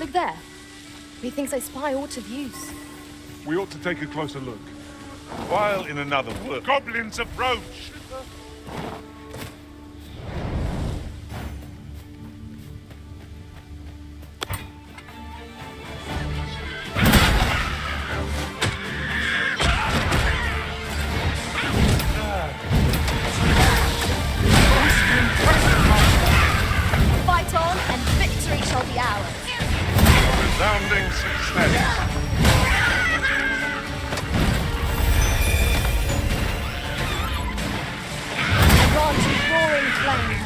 Look there. Methinks I spy aught of use. We ought to take a closer look. While in another world, goblins approach! Fight on, and victory shall be ours. A resounding success. Drawn to roaring flame.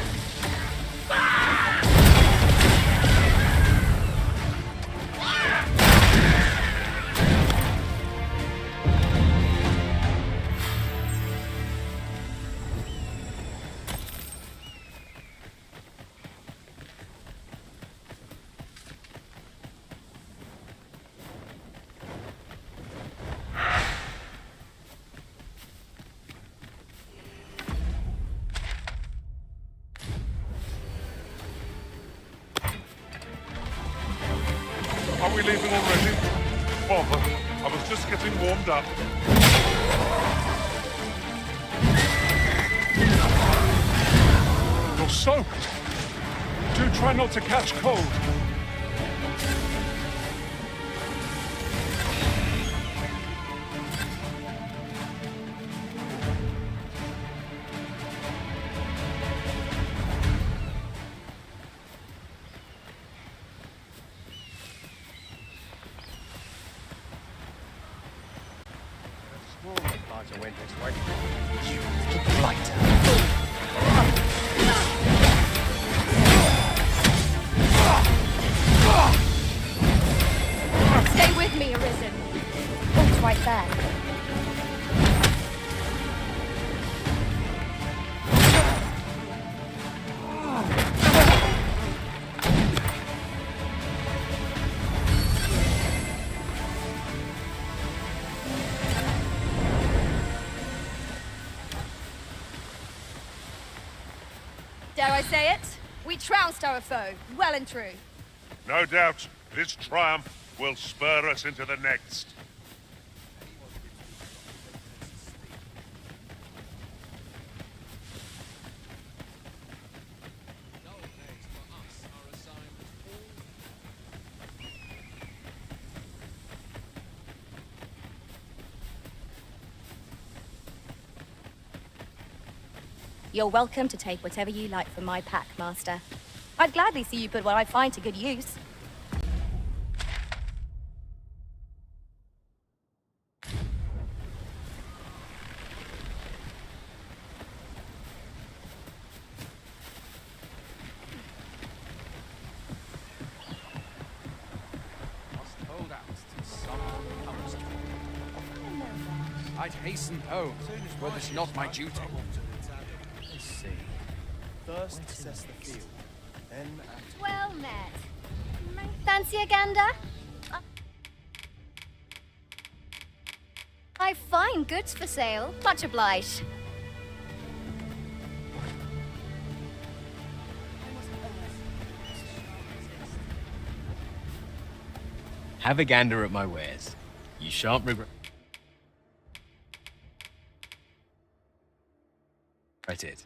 Are we leaving already? Bother. I was just getting warmed up. You're soaked. Do try not to catch cold. You little blighter. Stay with me, Arisen. Ult's right there. Dare I say it? We trounced our foe, well and true. No doubt, this triumph will spur us into the next. You're welcome to take whatever you like from my pack, Master. I'd gladly see you put what I find to good use. I'd hasten home, were this not my duty. Let's see. First assess the field, then act. Well met. Fancy a gander? I've fine goods for sale. Much obliged. Have a gander at my wares. You shan't regret it.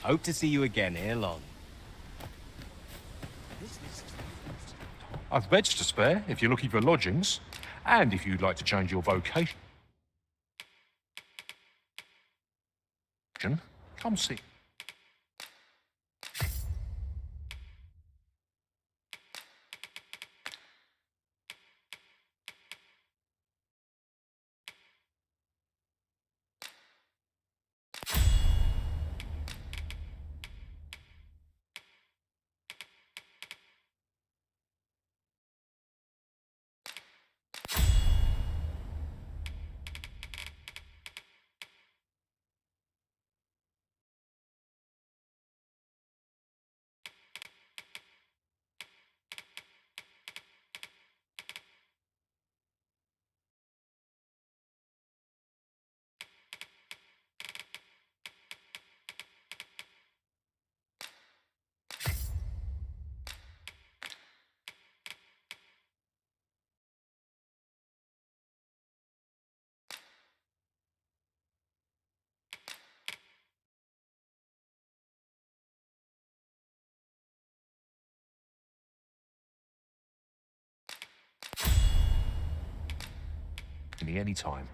Hope to see you again ere long. I've beds to spare if you're looking for lodgings, and if you'd like to change your vocation. Come see. any time.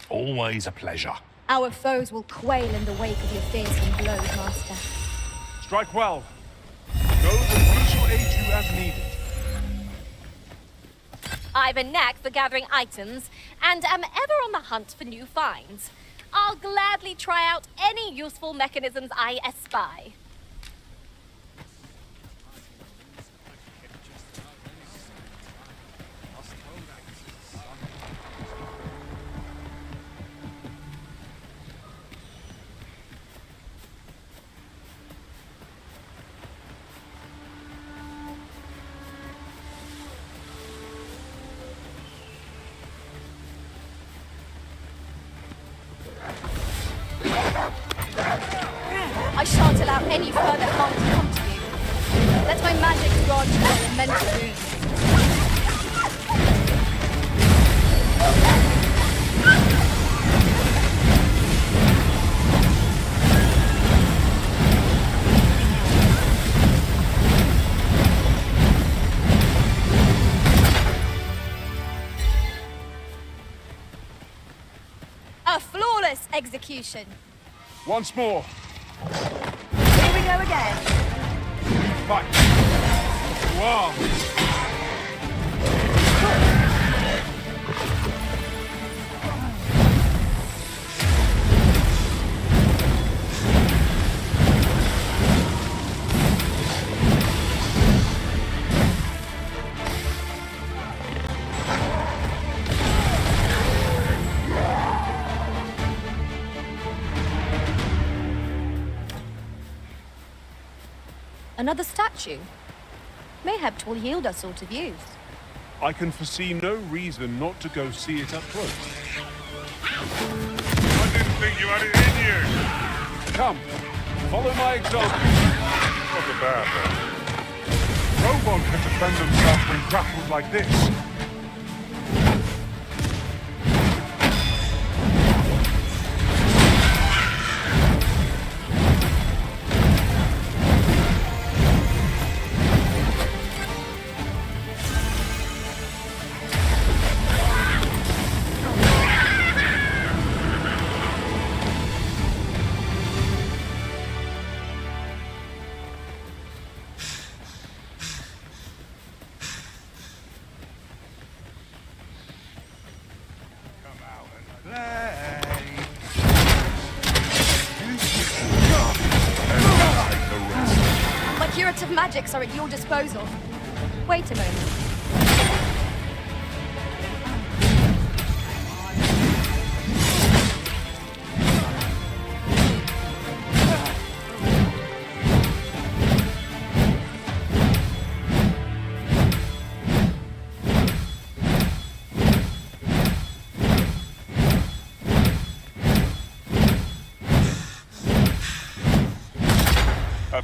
Always a pleasure. Our foes will quail in the wake of your fearsome blows, Master. Strike well. Know that we shall aid you as needed. I've a knack for gathering items, and am ever on the hunt for new finds. I'll gladly try out any useful mechanisms I espy. I shan't allow any further harm to come to you. Let my magic grant you an immense boon. A flawless execution. Once more. Here we go again. Fight. Wow. Another statue? Mayhap 'twill yield us all to views. I can foresee no reason not to go see it up close. I didn't think you had it in you. Come, follow my example. Not a bad one. No one can defend themselves when grappled like this. My curative magics are at your disposal. Wait a moment.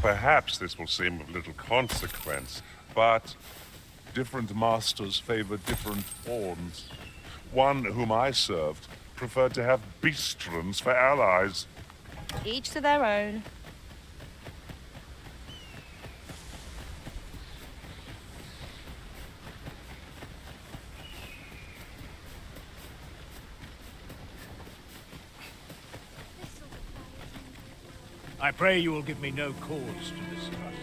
Perhaps this will seem of little consequence, but different masters favor different pawns. One whom I served preferred to have beastrons for allies. Each to their own. I pray you will give me no cause to distrust.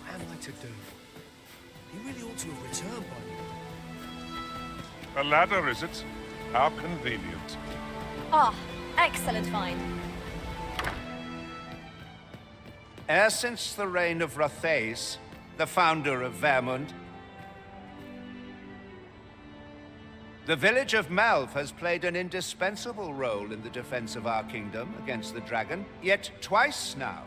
What am I to do? He really ought to have returned by now. A ladder, is it? How convenient. Ah, excellent find. E'er since the reign of Rothaeus, the founder of Vermund, the village of Malv has played an indispensable role in the defense of our kingdom against the dragon. Yet twice now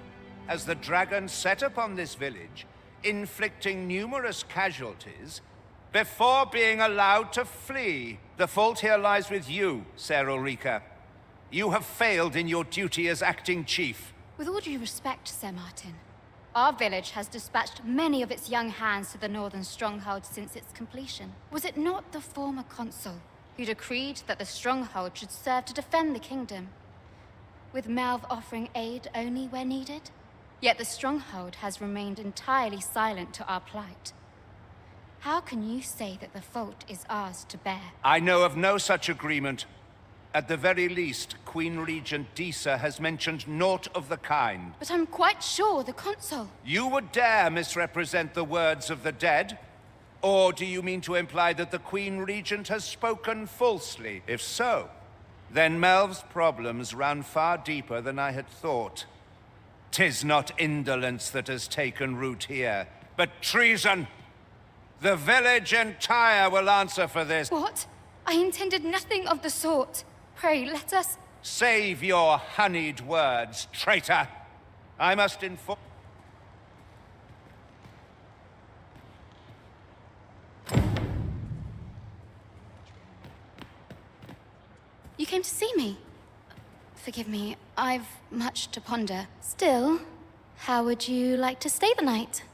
has the dragon set upon this village, inflicting numerous casualties before being allowed to flee. The fault here lies with you, Ser Ulrika. You have failed in your duty as acting chief. With all due respect, Sir Martin, our village has dispatched many of its young hands to the northern stronghold since its completion. Was it not the former consul who decreed that the stronghold should serve to defend the kingdom, with Malv offering aid only where needed? Yet the stronghold has remained entirely silent to our plight. How can you say that the fault is ours to bear? I know of no such agreement. At the very least, Queen Regent Disa has mentioned naught of the kind. But I'm quite sure the consul... You would dare misrepresent the words of the dead? Or do you mean to imply that the Queen Regent has spoken falsely? If so, then Melv's problems run far deeper than I had thought. 'Tis not indolence that has taken root here, but treason. The village entire will answer for this. What? I intended nothing of the sort. Pray, let us... Save your honeyed words, traitor. I must inform... You came to see me? Forgive me, I've much to ponder. Still, how would you like to stay the night?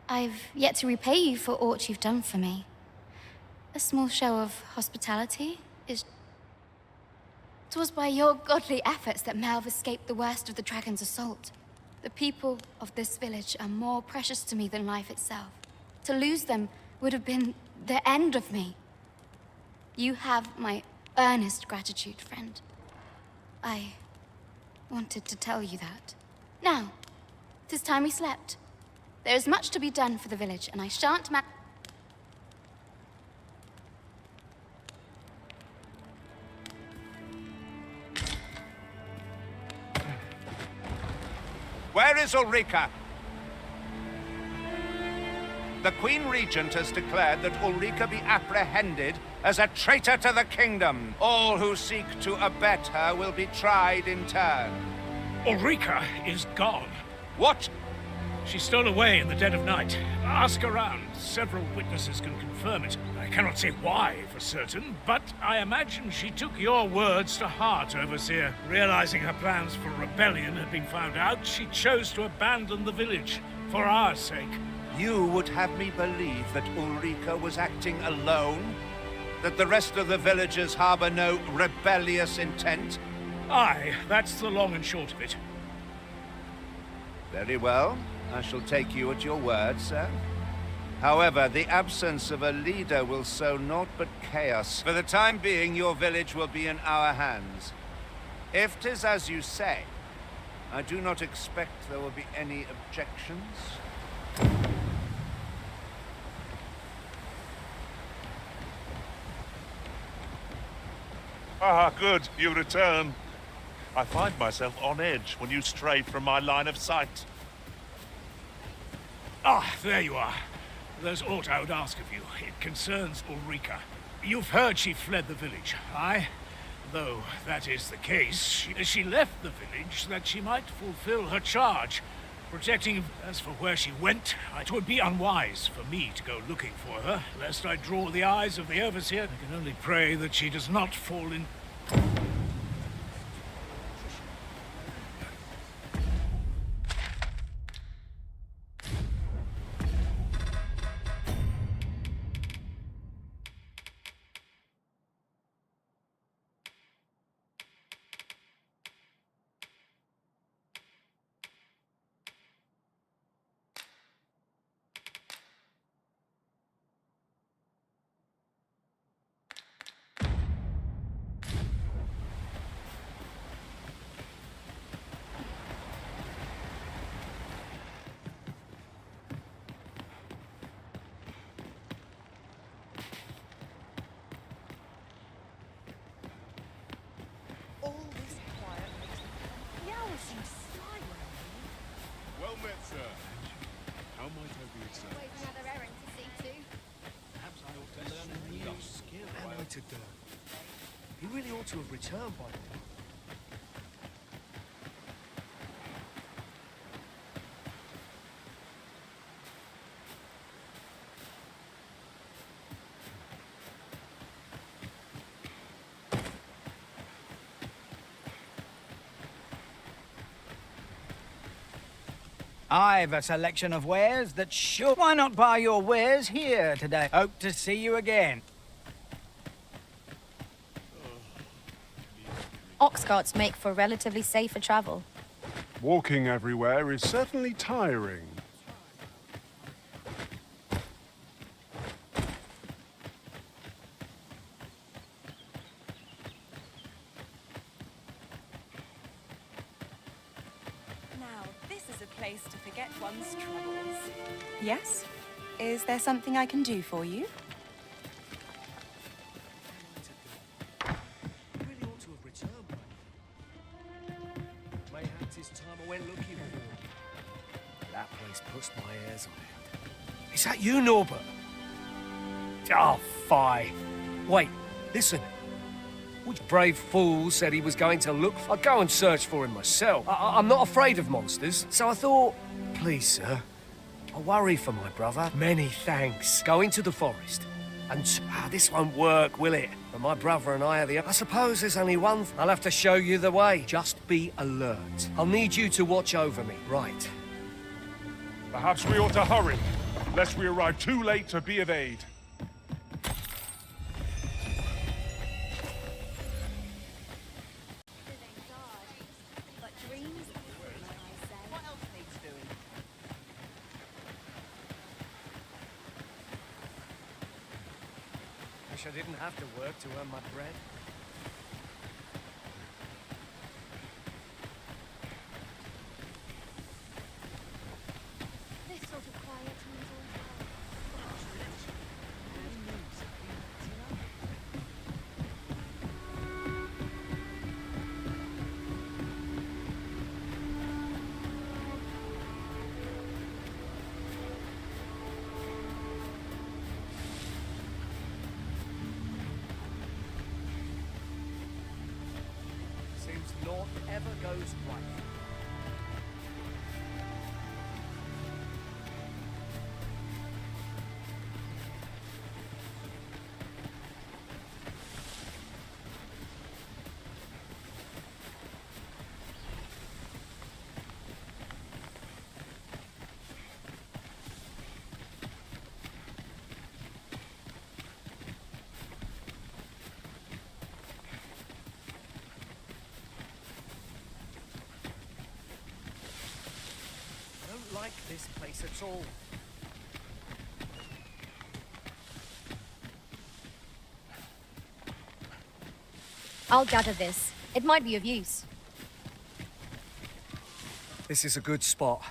I've yet to repay you for aught you've done for me. A small show of hospitality is... It was by your godly efforts that Malv escaped the worst of the dragon's assault. The people of this village are more precious to me than life itself. To lose them would have been the end of me. You have my earnest gratitude, friend. I wanted to tell you that. Now, 'tis time we slept. There is much to be done for the village, and I shan't Where is Ulrika? The Queen Regent has declared that Ulrika be apprehended as a traitor to the kingdom. All who seek to abet her will be tried in turn. Ulrika is gone. What? She stole away in the dead of night. Ask around. Several witnesses can confirm it. I cannot say why for certain, but I imagine she took your words to heart, Overseer. Realizing her plans for rebellion had been found out, she chose to abandon the village for our sake. You would have me believe that Ulrika was acting alone? That the rest of the villagers harbor no rebellious intent? Aye, that's the long and short of it. Very well. I shall take you at your word, sir. However, the absence of a leader will sow naught but chaos. For the time being, your village will be in our hands. If 'tis as you say, I do not expect there will be any objections. Ah, good, you return. I find myself on edge when you stray from my line of sight. Ah, there you are. There's aught I would ask of you. It concerns Ulrika. You've heard she fled the village, aye? Though that is the case, she left the village that she might fulfill her charge, protecting. As for where she went, it would be unwise for me to go looking for her, lest I draw the eyes of the Overseer. I can only pray that she does not fall in... All this quiet makes the hour seem silent. Well met, sir. How might I be of service? Always another errand to see to. Perhaps I ought to learn a new skill. Am I to do? He really ought to have returned by now. I've a selection of wares that sure... Why not buy your wares here today? Hope to see you again. Ox carts make for relatively safer travel. Walking everywhere is certainly tiring. Now, this is a place to forget one's troubles. Yes? Is there something I can do for you? He really ought to have returned by now. Mayhap 'tis time I went looking for him. That place puts my hairs on end. Is that you, Norbert? Oh, fie. Wait, listen. Which brave fool said he was going to look? I'd go and search for him myself. I'm not afraid of monsters, so I thought, please, sir, I worry for my brother. Many thanks. Go into the forest. And this won't work, will it? But my brother and I are the... I suppose there's only one. I'll have to show you the way. Just be alert. I'll need you to watch over me. Right. Perhaps we ought to hurry, lest we arrive too late to be of aid. Wish I didn't have to work to earn my bread. This sort of quiet means whatever goes right. I don't like this place at all. I'll gather this. It might be of use. This is a good spot.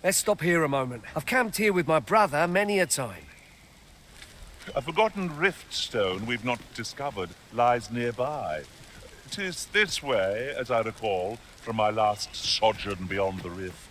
Let's stop here a moment. I've camped here with my brother many a time. A forgotten rift stone we've not discovered lies nearby. 'Tis this way, as I recall, from my last sojourn beyond the rift.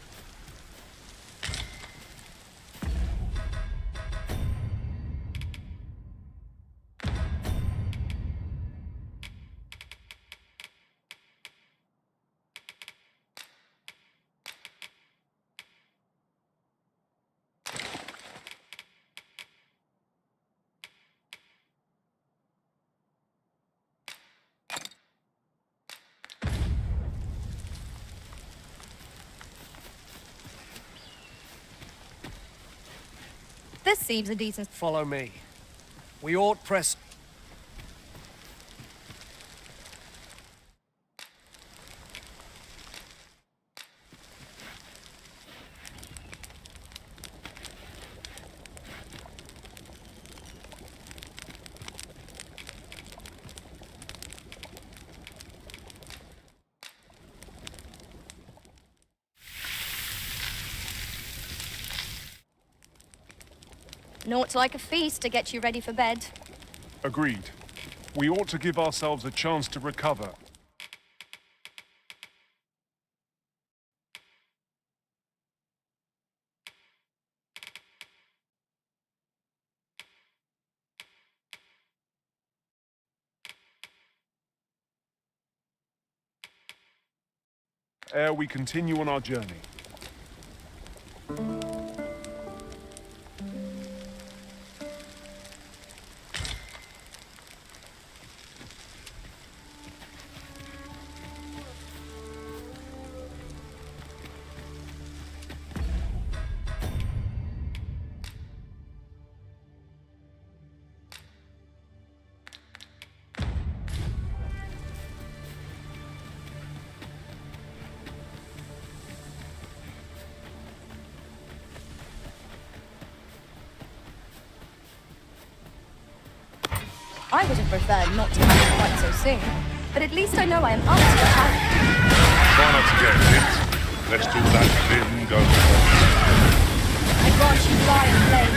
This seems a decent... Follow me. We ought press... Naught like a feast to get you ready for bed. Agreed. We ought to give ourselves a chance to recover. Ere we continue on our journey. I would have preferred not to have it quite so soon, but at least I know I am up to the challenge. Try not to get hit. Let's do that thin go. I grant you lie and play.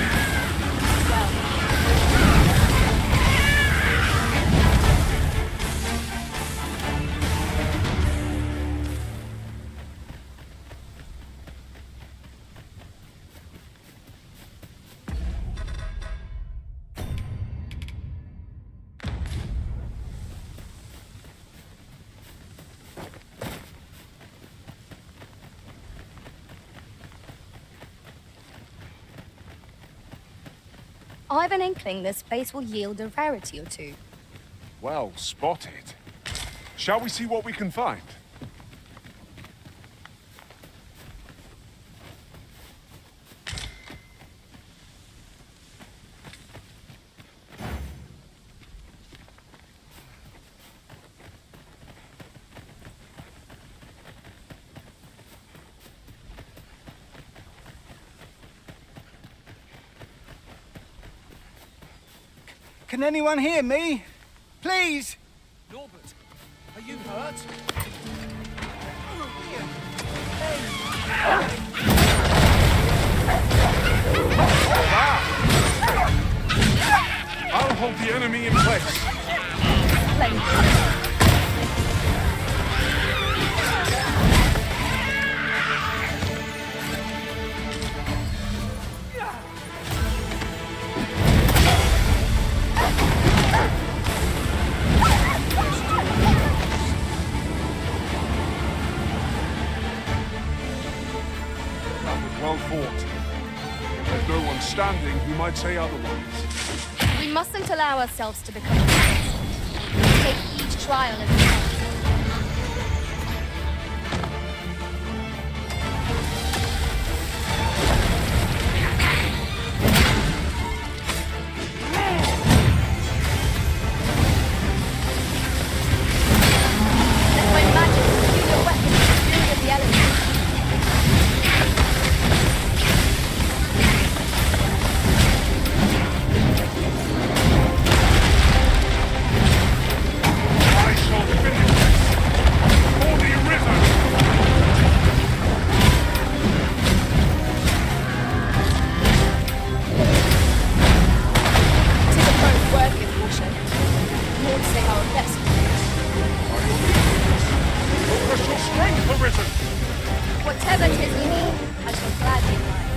Well, I've an inkling this place will yield a rarity or two. Well spotted. Shall we see what we can find? Can anyone hear me? Please! Norbert, are you hurt? I'll hold the enemy in place. Plenty. well fought. There's no one standing who might say otherwise. We mustn't allow ourselves to become complacent. Take each trial as a chance. Let my magic imbue your weapons with the fury of the elements. I shall finish this for the risen. It is a both worthy of caution. More to say our best. Focus your strength, arisen. Whatever 'tis we need, I shall gladly oblige.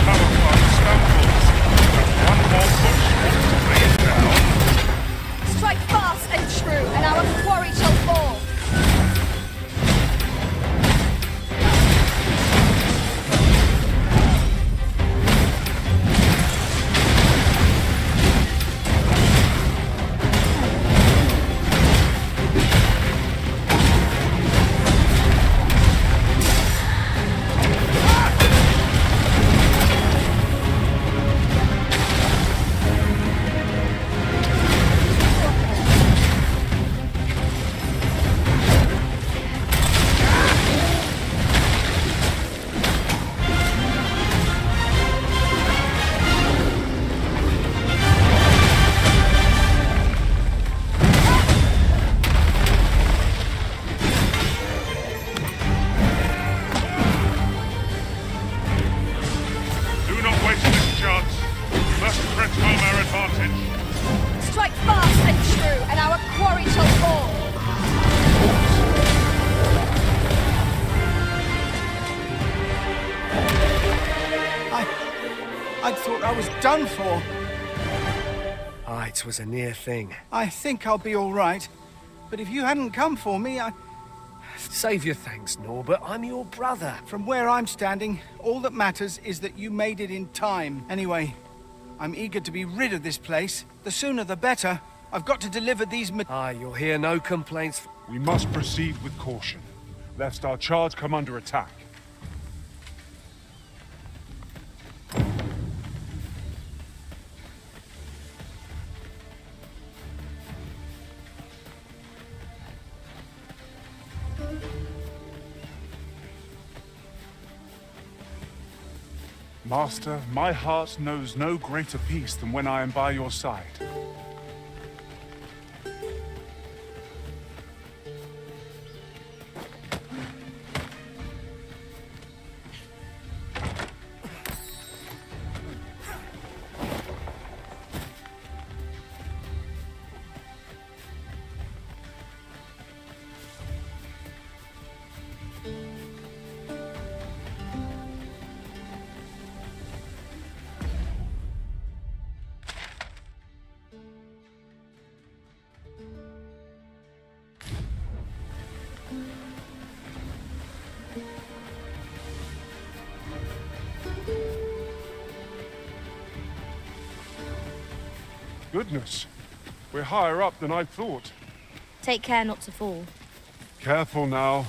Camouflage stumbles. One more push wants to bring it down. Strike fast and true, and our quarry shall fall. Do not waste this chance. We must press home our advantage. Strike fast and true, and our quarry shall fall. I thought I was done for. Ah, it was a near thing. I think I'll be all right. But if you hadn't come for me, Save your thanks, Norbert. I'm your brother. From where I'm standing, all that matters is that you made it in time. Anyway, I'm eager to be rid of this place. The sooner the better. I've got to deliver these you'll hear no complaints. We must proceed with caution, lest our charge come under attack. Master, my heart knows no greater peace than when I am by your side. Goodness, we're higher up than I thought. Take care not to fall. Careful now.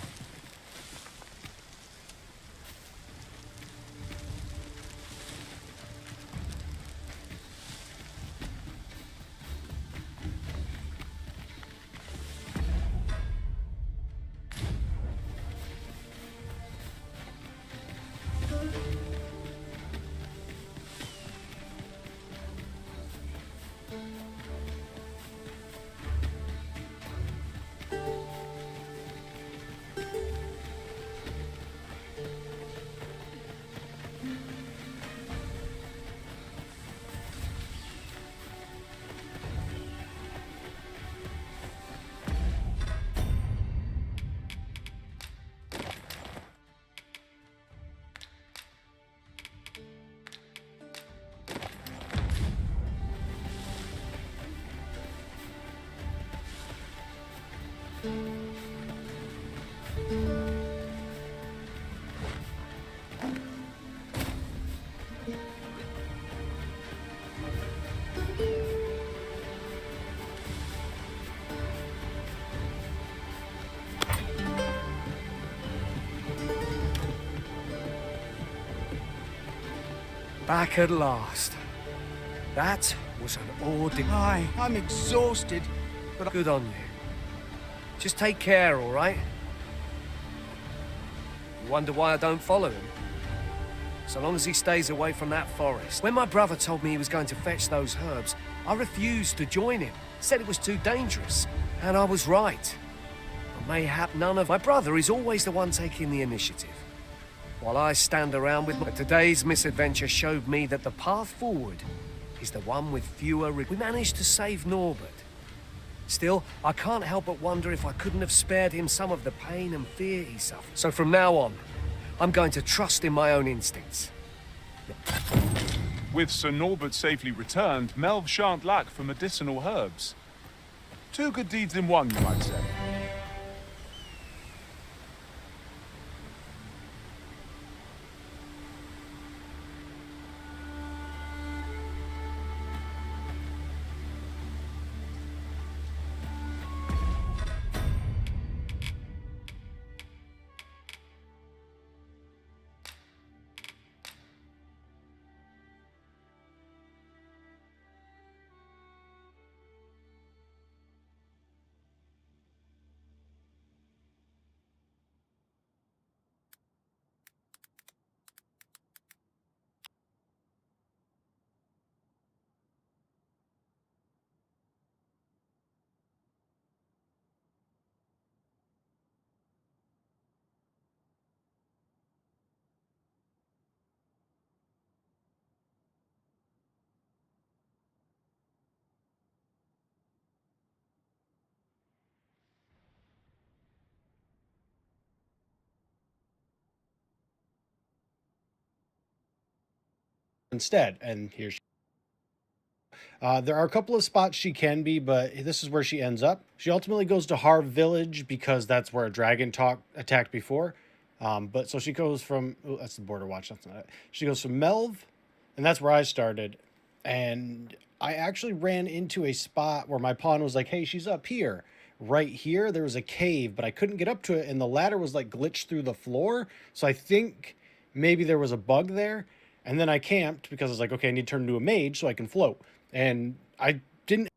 Back at last. That was an ordeal. Aye, I'm exhausted, but Good on you. Just take care, all right? You wonder why I don't follow him? So long as he stays away from that forest. When my brother told me he was going to fetch those herbs, I refused to join him. Said it was too dangerous. And I was right. But mayhap none of my brother is always the one taking the initiative. While I stand around with today's misadventure showed me that the path forward is the one with fewer We managed to save Norbert. Still, I can't help but wonder if I couldn't have spared him some of the pain and fear he suffered. So from now on, I'm going to trust in my own instincts. With Sir Norbert safely returned, Melv shan't lack for medicinal herbs. Two good deeds in one, you might say. Instead, and here she there are a couple of spots she can be, but this is where she ends up. She ultimately goes to Harv Village because that's where a dragon attacked before. But so she goes from that's the border watch. That's not it. She goes from Melv, and that's where I started. And I actually ran into a spot where my pawn was like, "Hey, she's up here." Right here, there was a cave, but I couldn't get up to it, and the ladder was like glitched through the floor. So I think maybe there was a bug there. And then I camped because I was like, okay, I need to turn into a mage so I can float. And I didn't.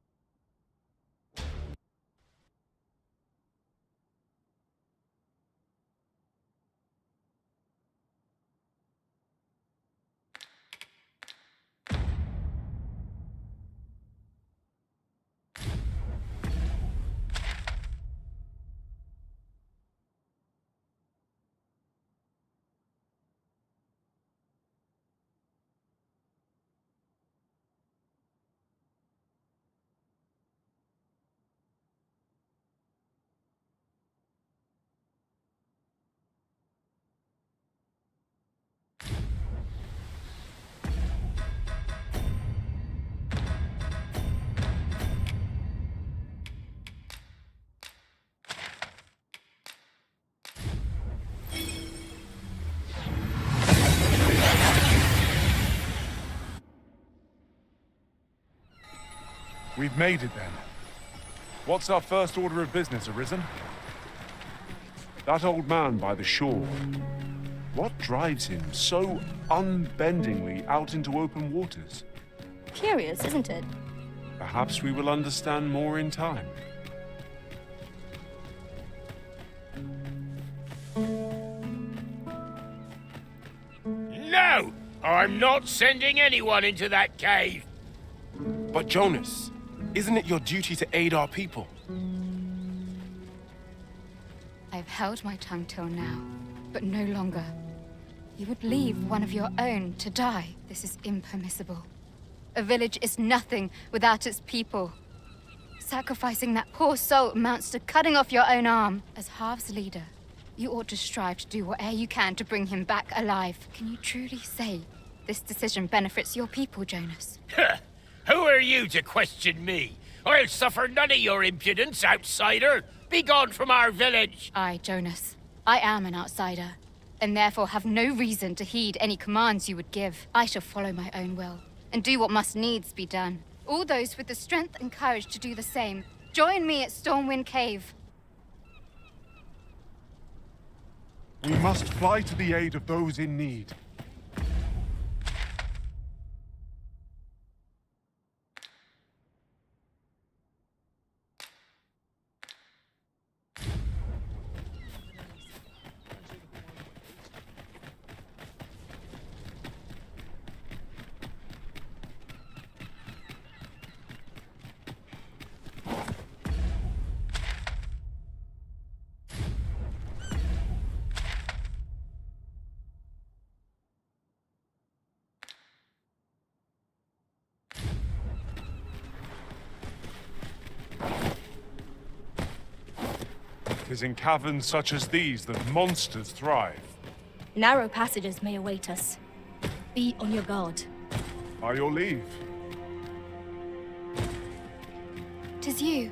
We've made it then. What's our first order of business, Arisen? That old man by the shore. What drives him so unbendingly out into open waters? Curious, isn't it? Perhaps we will understand more in time. No! I'm not sending anyone into that cave! But Jonas, isn't it your duty to aid our people? I've held my tongue till now, but no longer. You would leave one of your own to die. This is impermissible. A village is nothing without its people. Sacrificing that poor soul amounts to cutting off your own arm. As Harv's leader, you ought to strive to do whatever you can to bring him back alive. Can you truly say this decision benefits your people, Jonas? Who are you to question me? I'll suffer none of your impudence, outsider! Be gone from our village! I, Jonas, I am an outsider, and therefore have no reason to heed any commands you would give. I shall follow my own will, and do what must needs be done. All those with the strength and courage to do the same, join me at Stormwind Cave. We must fly to the aid of those in need. It is in caverns such as these that monsters thrive. Narrow passages may await us. Be on your guard. By your leave. 'Tis you.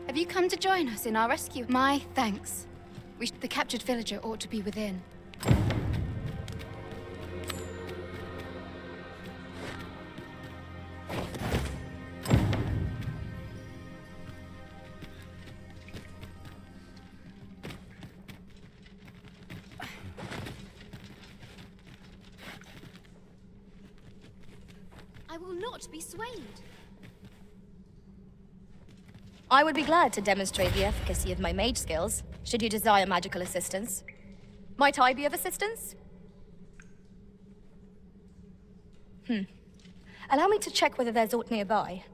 Have you come to join us in our rescue? My thanks. The captured villager ought to be within. I will not be swayed. I would be glad to demonstrate the efficacy of my mage skills, should you desire magical assistance. Might I be of assistance? Allow me to check whether there's aught nearby.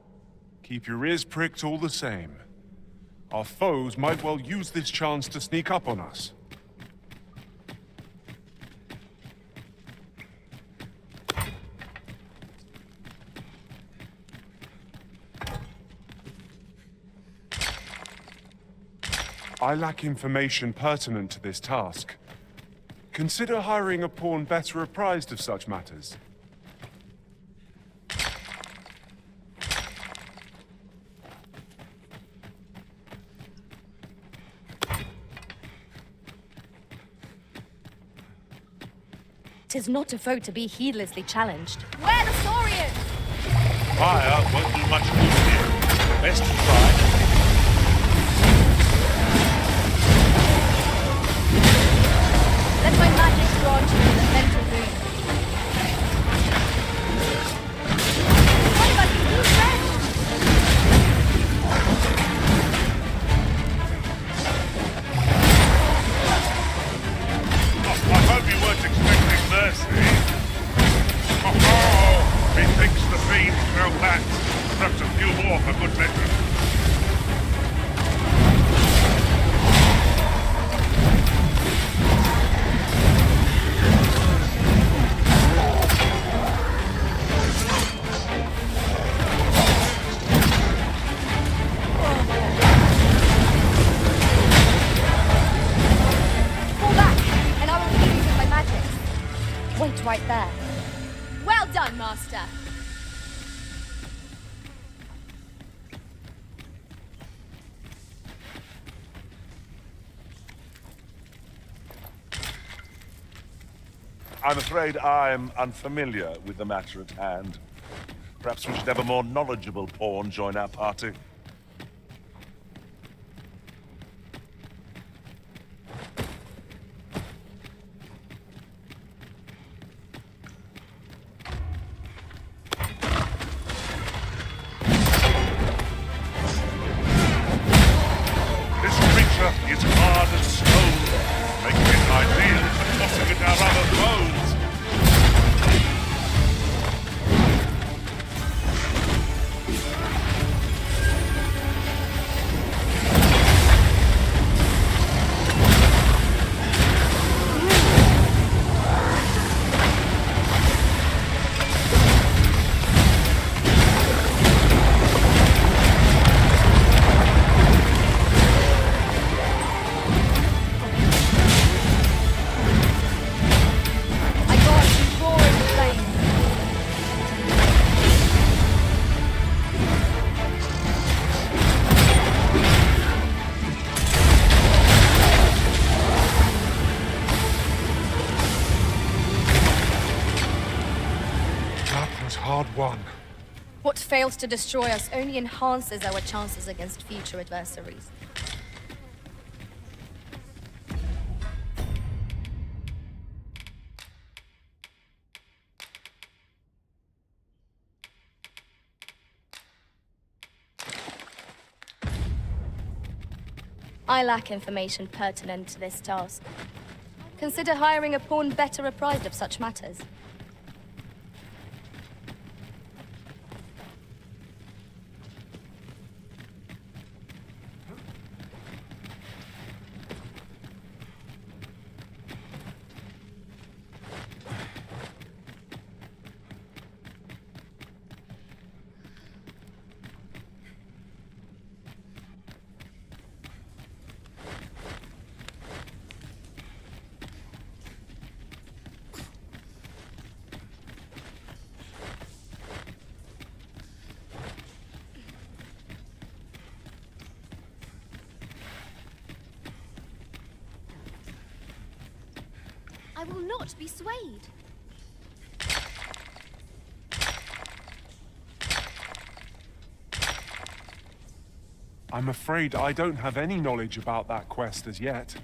Keep your ears pricked all the same. Our foes might well use this chance to sneak up on us. I lack information pertinent to this task. Consider hiring a pawn better apprised of such matters. Tis not a foe to be heedlessly challenged. Where the Saurians? Fire won't do much good here. Best to try. Let my magic grant you the mental boon. What about you? Who's fresh? I hope you weren't expecting mercy. Oh, methinks the fiend fell back. Perhaps a few more for good measure. Right there. Well done, Master. I'm afraid I'm unfamiliar with the matter at hand. Perhaps we should have a more knowledgeable pawn join our party. Is hard as stone, making it ideal for tossing at our other foes. Hard won. What fails to destroy us only enhances our chances against future adversaries. I lack information pertinent to this task. Consider hiring a pawn better apprised of such matters. will not be swayed. I'm afraid I don't have any knowledge about that quest as yet.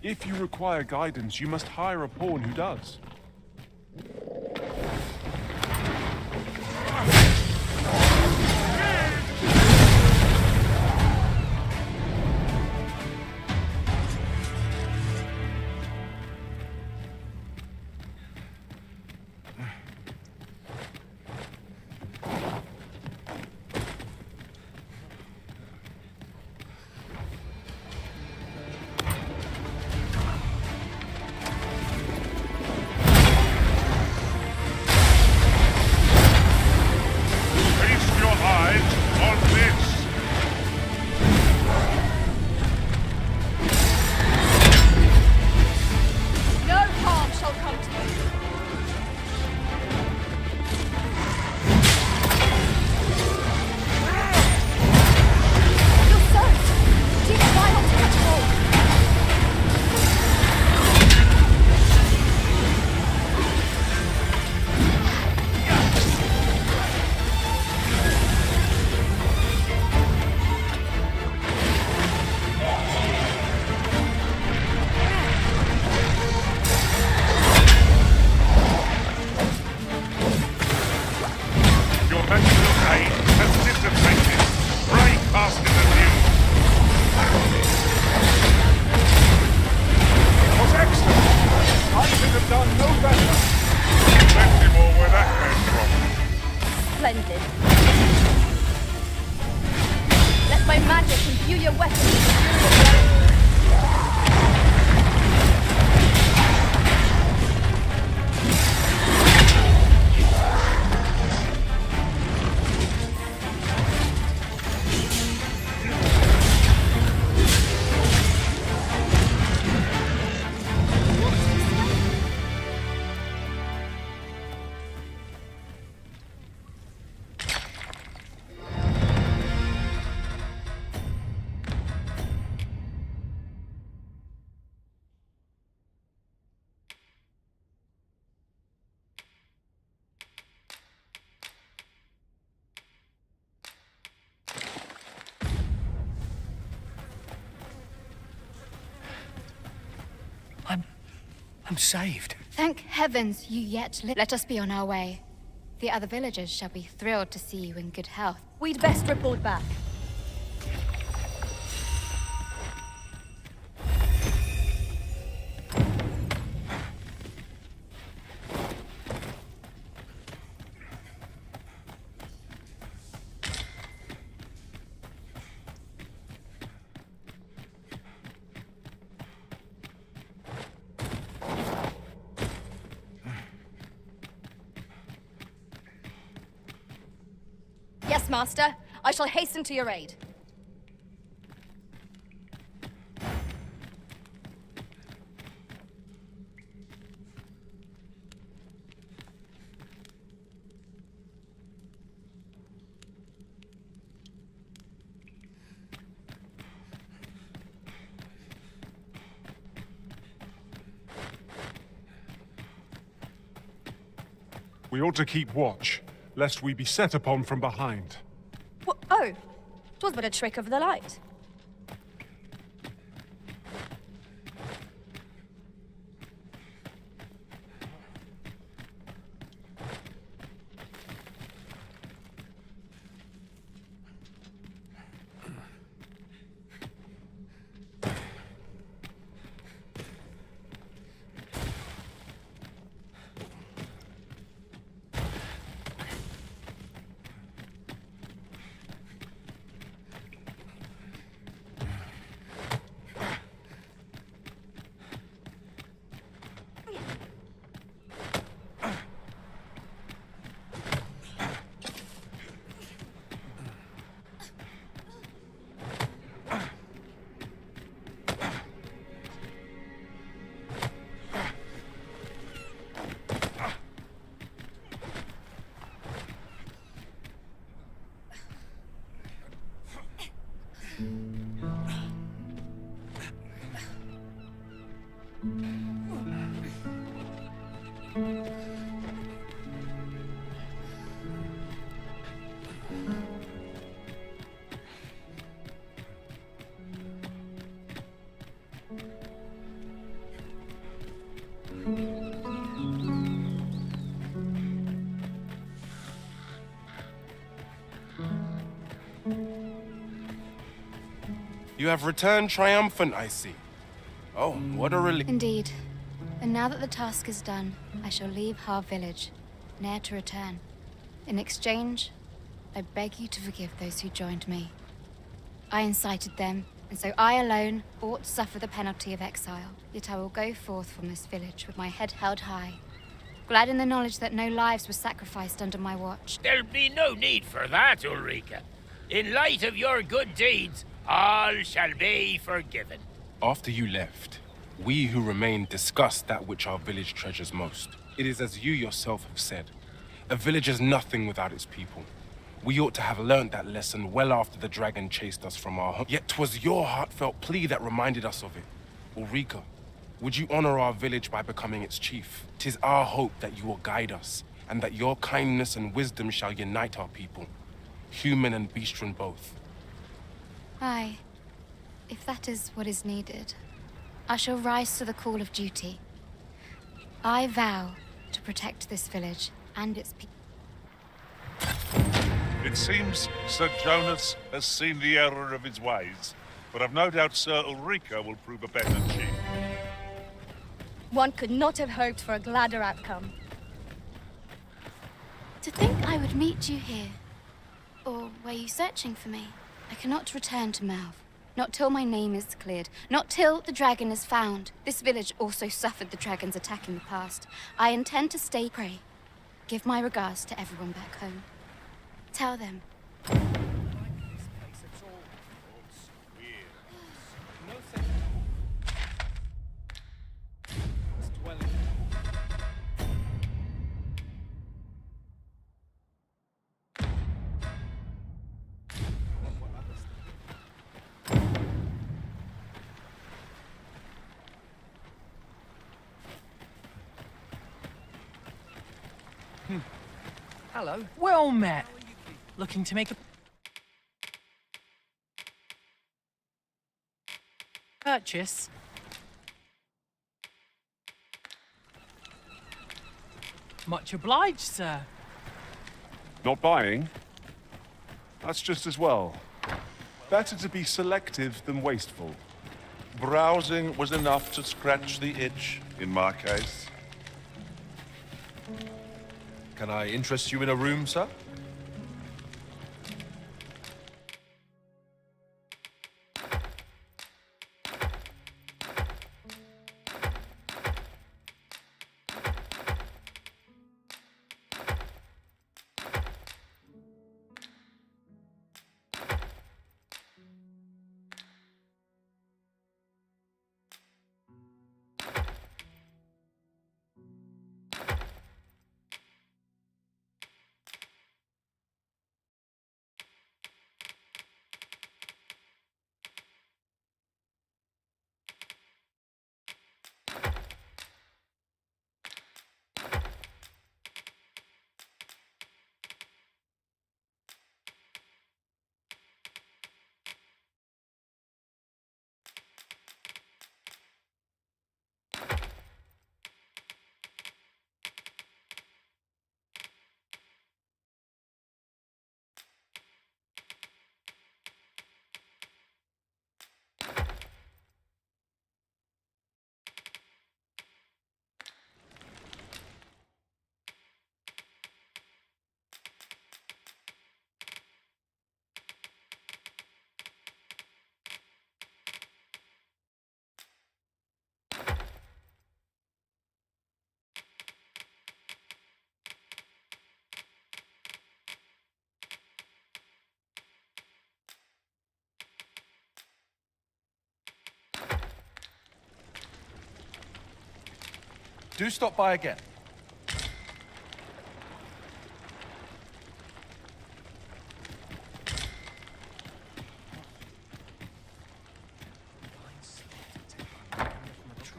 If you require guidance, you must hire a pawn who does. Feast your eyes on this. No harm shall come to you. You're soaked. Teach try not to catch cold. Your mental pain has dissipated. Pray faster than you. It was excellent! I could have done no better. Plenty more where that came from. Splendid. Let my magic imbue your weapons with the fury of light. I'm saved. Thank heavens you yet live. Let us be on our way. The other villagers shall be thrilled to see you in good health. We'd best report back. Yes, Master. I shall hasten to your aid. We ought to keep watch, lest we be set upon from behind. Oh, 'twas but a trick of the light. You have returned triumphant, I see. Oh, what a relief. Indeed. And now that the task is done, I shall leave Har Village, ne'er to return. In exchange, I beg you to forgive those who joined me. I incited them, and so I alone ought suffer the penalty of exile. Yet I will go forth from this village with my head held high, glad in the knowledge that no lives were sacrificed under my watch. There'll be no need for that, Ulrika. In light of your good deeds, all shall be forgiven. After you left, we who remained discussed that which our village treasures most. It is as you yourself have said, a village is nothing without its people. We ought to have learnt that lesson well after the dragon chased us from our home. Yet 'twas your heartfelt plea that reminded us of it. Ulrika, would you honor our village by becoming its chief? 'Tis our hope that you will guide us, and that your kindness and wisdom shall unite our people, human and beastren both. Aye, if that is what is needed, I shall rise to the call of duty. I vow to protect this village and its people. It seems Sir Jonas has seen the error of his ways, but I've no doubt Sir Ulrika will prove a better chief. One could not have hoped for a gladder outcome. To think I would meet you here. Or were you searching for me? I cannot return to Malv. Not till my name is cleared. Not till the dragon is found. This village also suffered the dragon's attack in the past. I intend to stay prey. Give my regards to everyone back home. Tell them. Hello. Well met. Looking to make a purchase? Much obliged, sir. Not buying? That's just as well. Better to be selective than wasteful. Browsing was enough to scratch the itch, in my case. Can I interest you in a room, sir? Do stop by again.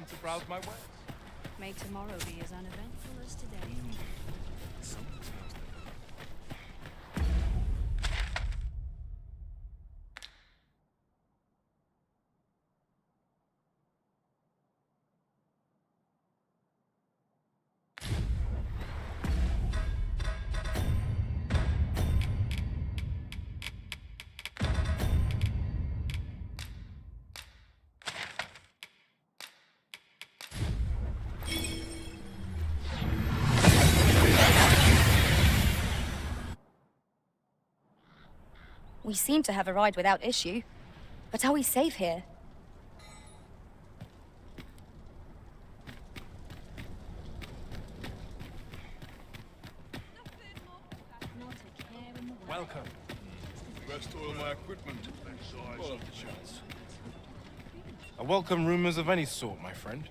To browse my wares. May tomorrow be as uneventful as today. We seem to have arrived without issue. But are we safe here? Welcome. Rest all of my equipment. Well off the charts. I welcome rumors of any sort, my friend.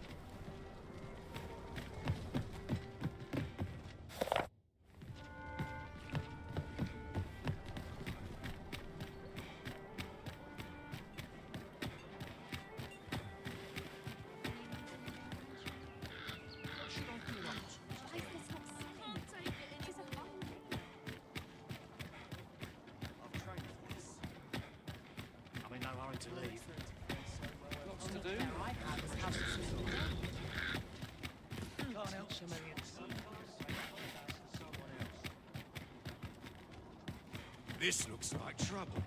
This looks like trouble.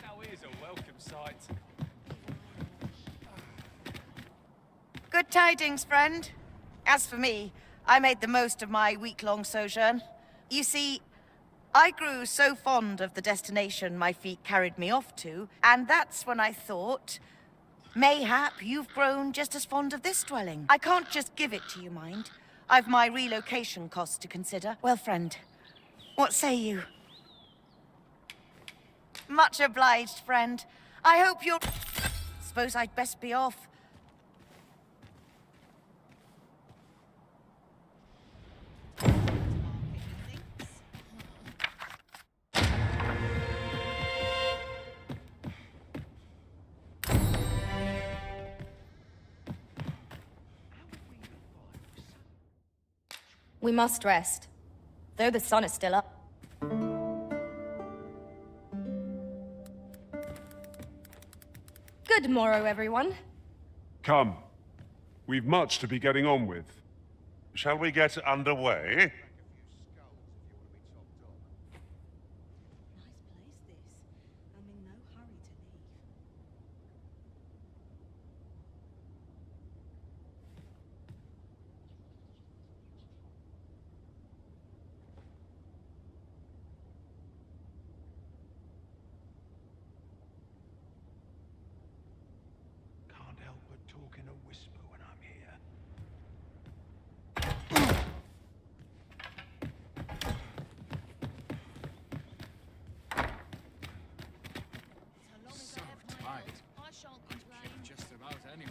Now here's a welcome sight. Good tidings, friend. As for me, I made the most of my week-long sojourn. You see, I grew so fond of the destination my feet carried me off to, and that's when I thought, mayhap you've grown just as fond of this dwelling. I can't just give it to you, mind. I've my relocation costs to consider. Well, friend, what say you? Much obliged, friend. I hope you'll... Suppose I'd best be off. We must rest, though the sun is still up. Good morrow, everyone. Come. We've much to be getting on with. Shall we get underway? Can't help but talk in a whisper when I'm here. So tight. Just about anywhere.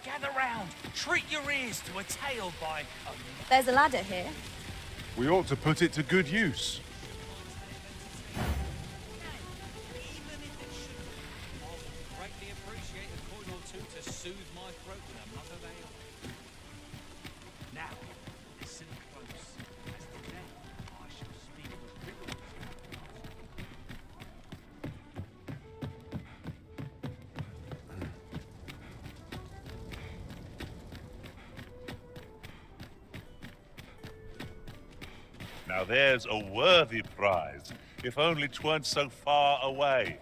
Gather round. Treat your ears to a tale by... There's a ladder here. We ought to put it to good use. Greatly appreciate a coin or two to soothe my throat with a mug of ale. Now, listen close, as today I shall speak with riddles. Now there's a worthy prize, if only 'tweren't so far away.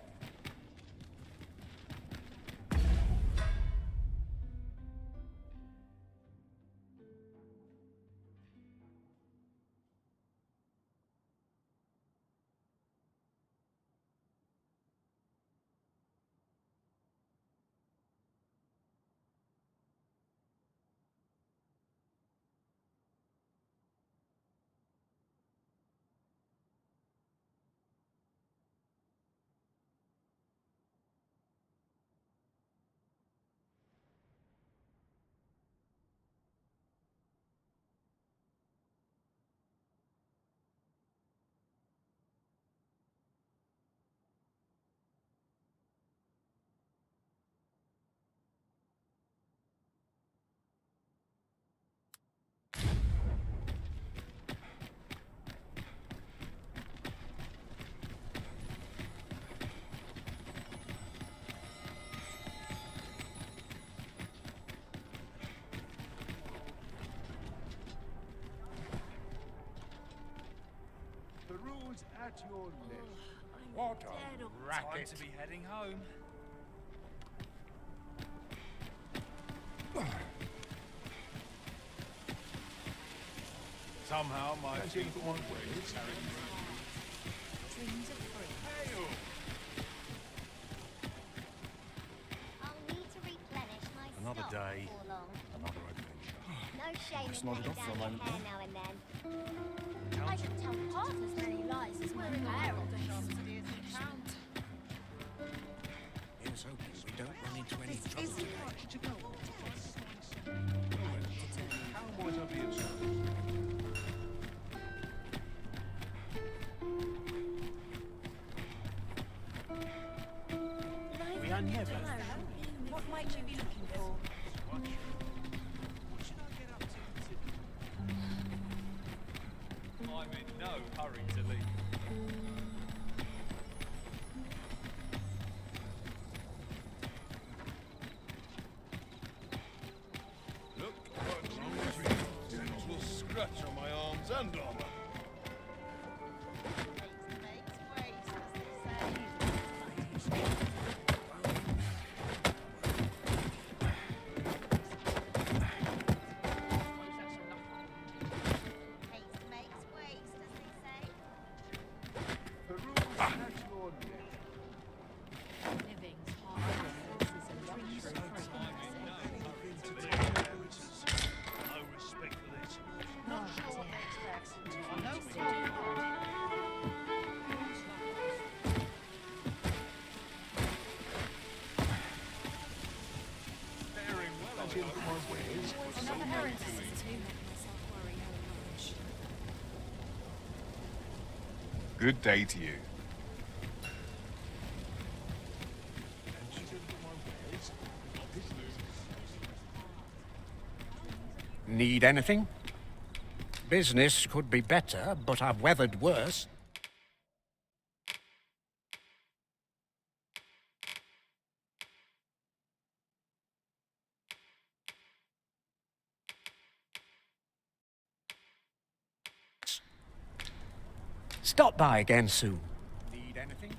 The rules at your left. What a Time racket. to be heading home. Somehow my teeth won't wait. Dreams are free. I'll need to replenish my Another stock day, before long. another adventure. No shame Just in nodded letting off for down a your moment hair there. now and then. I can tell half as many lies as wearing a hair on the Here's hoping we don't run into any trouble Isn't today. much to go on. How might I be of service? We are never. What might you be looking for? I'm in no hurry to leave. Look, a gentle scratch on my arms and armor. No respect for this. Not sure what they expect. No problem. Faring well, I hope. My ways were so Another great. Good day to you. Need anything? Business could be better, but I've weathered worse. Stop by again soon. Need anything?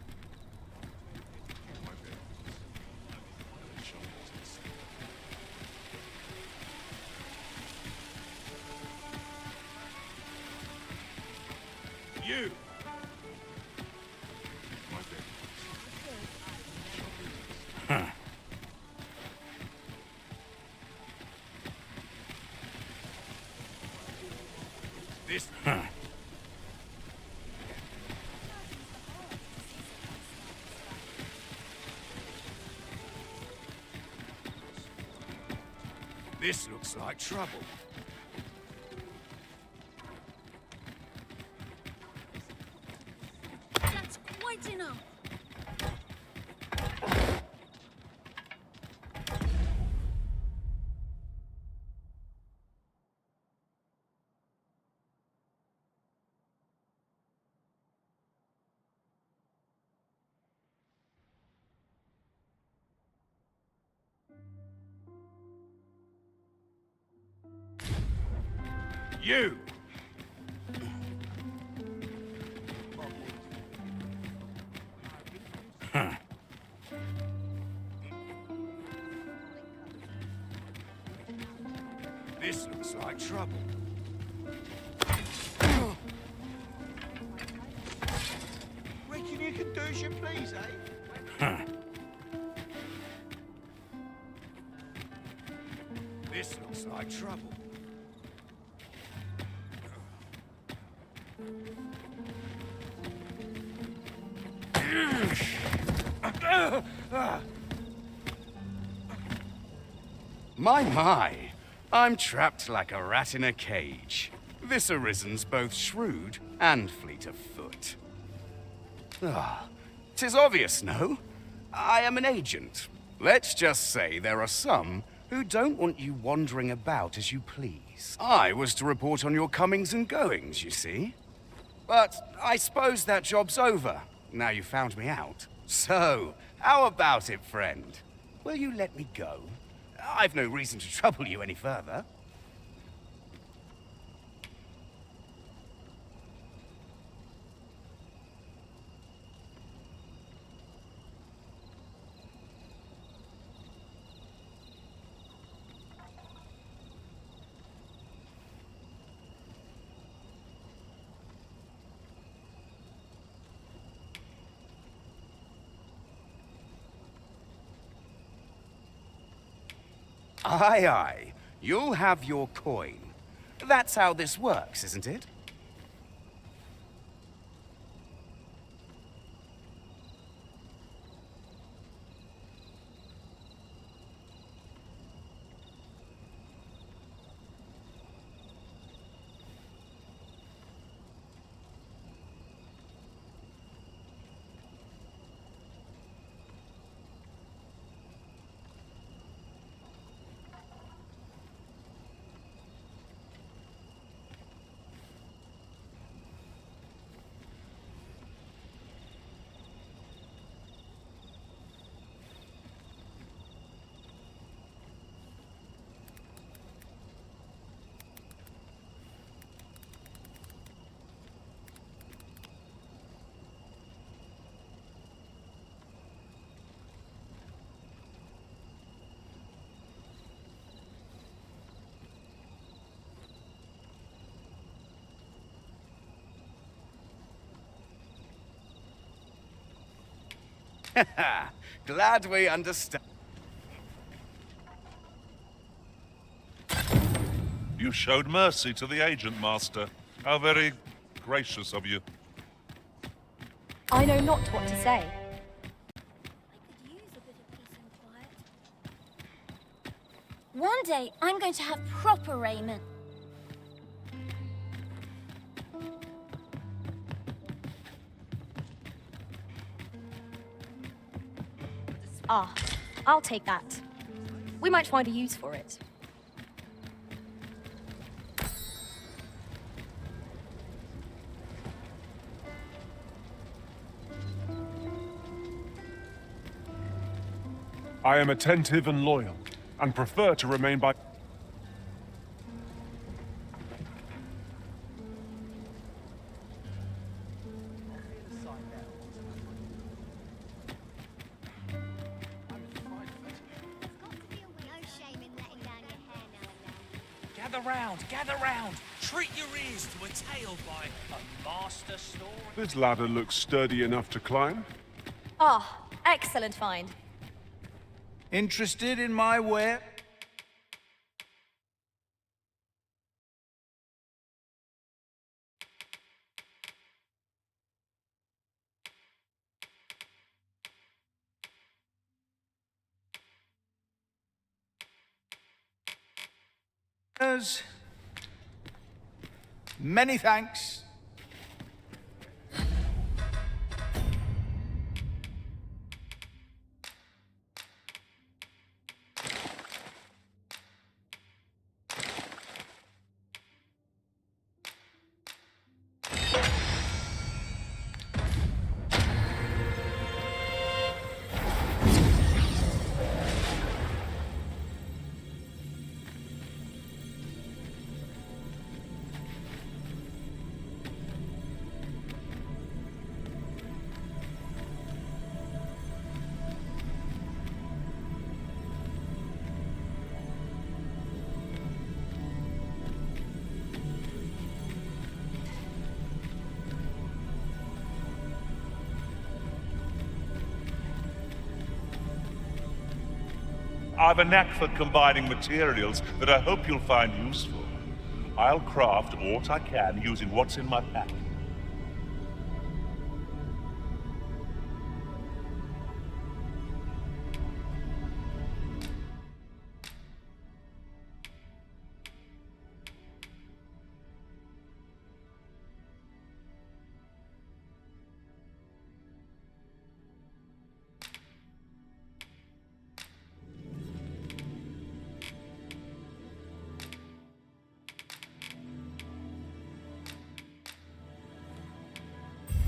You! Huh. This. Huh. This looks like trouble. That's quite enough. You! Huh. This looks like trouble. Reckon you can do as you please, eh? Huh. This looks like trouble. My. I'm trapped like a rat in a cage. This Arisen's both shrewd and fleet of foot. Ah, 'tis obvious, no? I am an agent. Let's just say there are some who don't want you wandering about as you please. I was to report on your comings and goings, you see. But I suppose that job's over, now you found me out. So, how about it, friend? Will you let me go? I've no reason to trouble you any further. Aye, aye. You'll have your coin. That's how this works, isn't it? Glad we understand. You showed mercy to the agent, Master. How very gracious of you. I know not what to say. One day, I'm going to have proper raiment. Ah, I'll take that. We might find a use for it. I am attentive and loyal, and prefer to remain by... Gather round. Treat your ears to a tale by a master story. This ladder looks sturdy enough to climb. Ah, excellent find. Interested in my ware? Many thanks. I've a knack for combining materials that I hope you'll find useful. I'll craft aught I can using what's in my pack.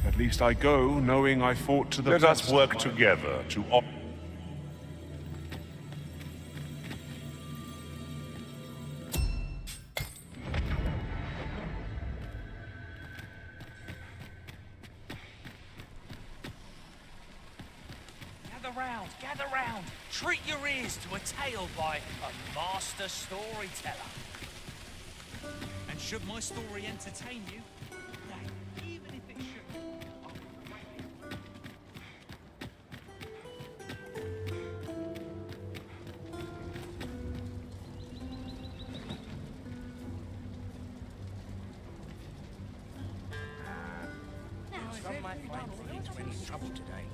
At least I go knowing I fought to the... Let us work together to... Gather round. Treat your ears to a tale by a master storyteller. And should my story entertain you, even if it shouldn't, might find we into any trouble today.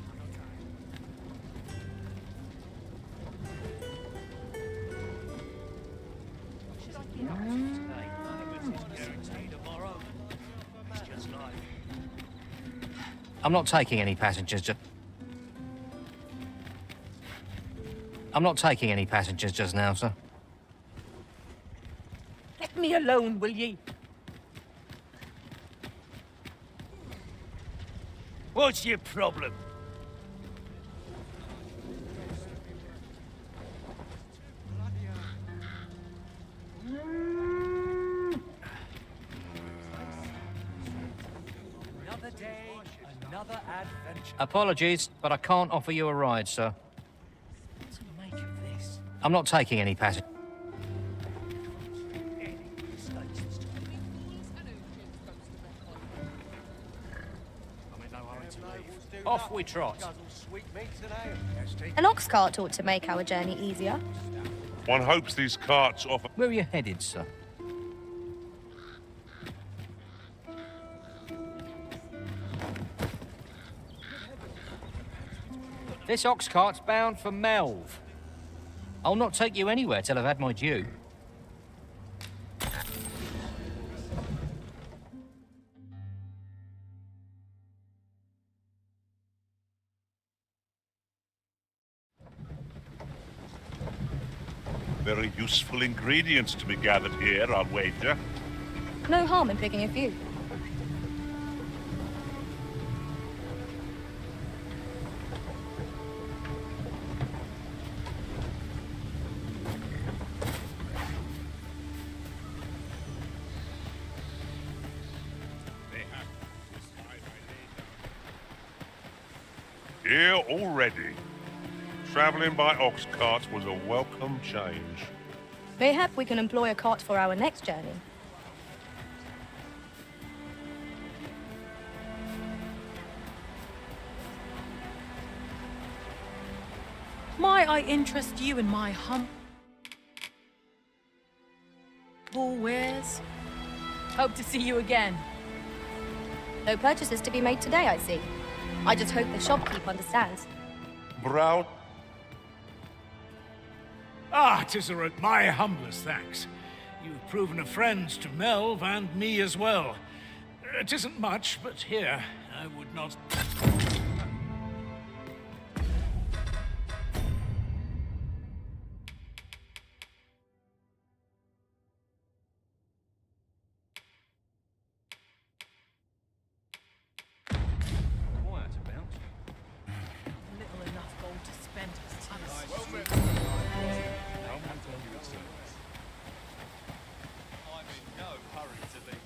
I'm not taking any passengers I'm not taking any passengers just now, sir. Let me alone, will ye? What's your problem? Another day, another adventure. Apologies, but I can't offer you a ride, sir. What's the make of this? I'm not taking any passengers. Off we trot. An ox cart ought to make our journey easier. One hopes these carts offer... Where are you headed, sir? This ox cart's bound for Melv. I'll not take you anywhere till I've had my due. Very useful ingredients to be gathered here, I'll wager. No harm in picking a few. Here already. Travelling by ox carts was a welcome change. Mayhap we can employ a cart for our next journey. Might I interest you in my humble wares? Hope to see you again. No purchases to be made today, I see. I just hope the shopkeep understands. Brown? Ah, Tisserant, my humblest thanks. You've proven a friend to Melv and me as well. It isn't much, but here, I would not... Little enough gold to spend as I'm in no hurry to leave.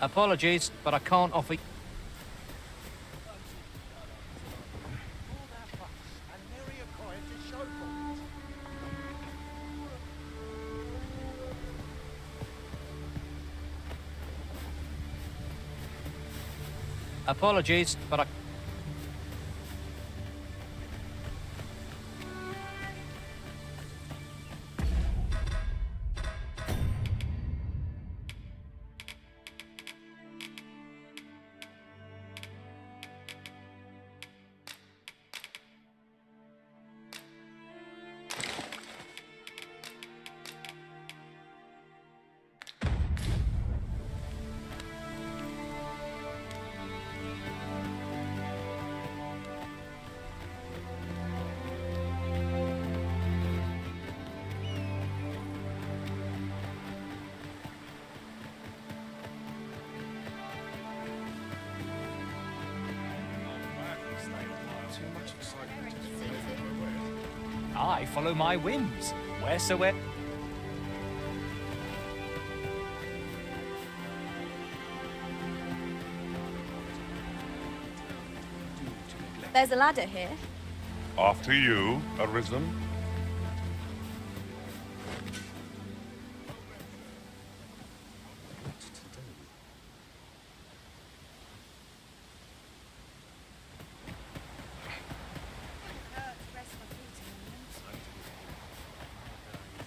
Apologies, but I can't offer... Apologies, but I... I follow my whims, wheresoever... There's a ladder here. After you, Arisen.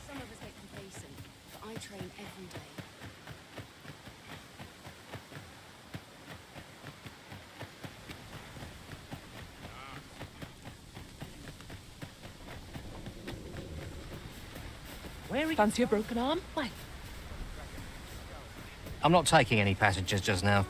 Some of us get complacent, but I train every day. Where fancy a broken arm? Why? I'm not taking any passengers just now.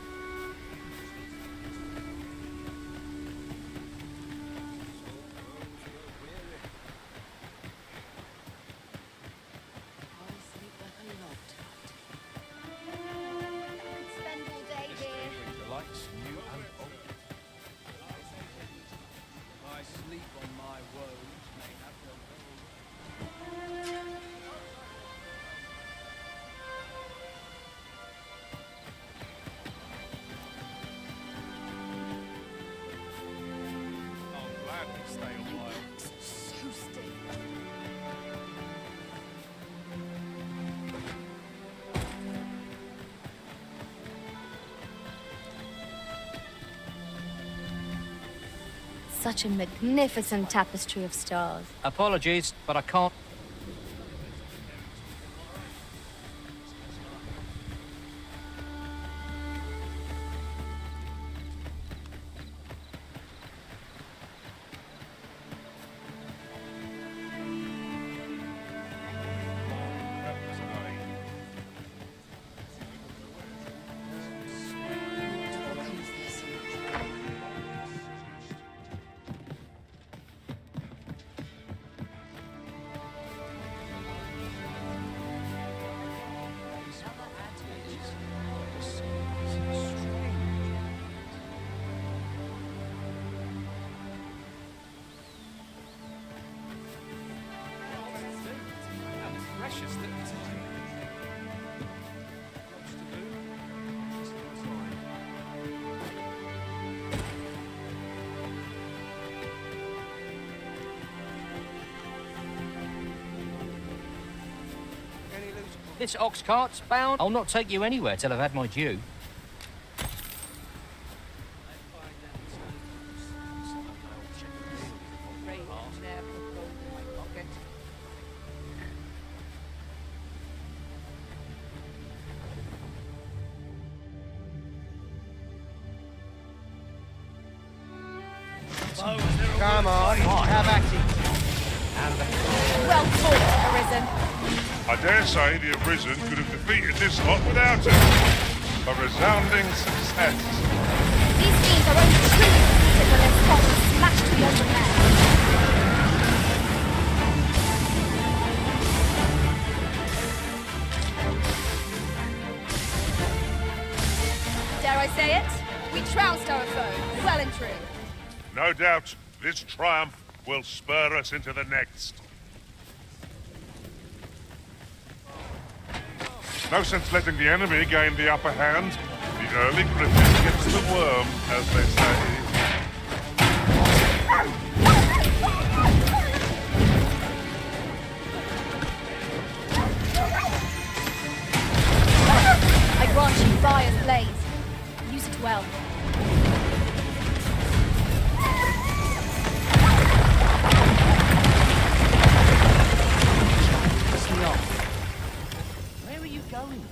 Such a magnificent tapestry of stars. Apologies, but I can't... This ox cart's bound. I'll not take you anywhere till I've had my due. Come on, have at it. Well fought, Arisen. I dare say the Arisen could have defeated this lot without it. A resounding success. These fiends are only truly defeated when their spot is smashed to the open air. Dare I say it? We trounced our foe, well and true. No doubt, this triumph will spur us into the next. No sense letting the enemy gain the upper hand. The The early Griffin gets the worm, as they say. I grant you fire's blaze. Use it well. Where are you going?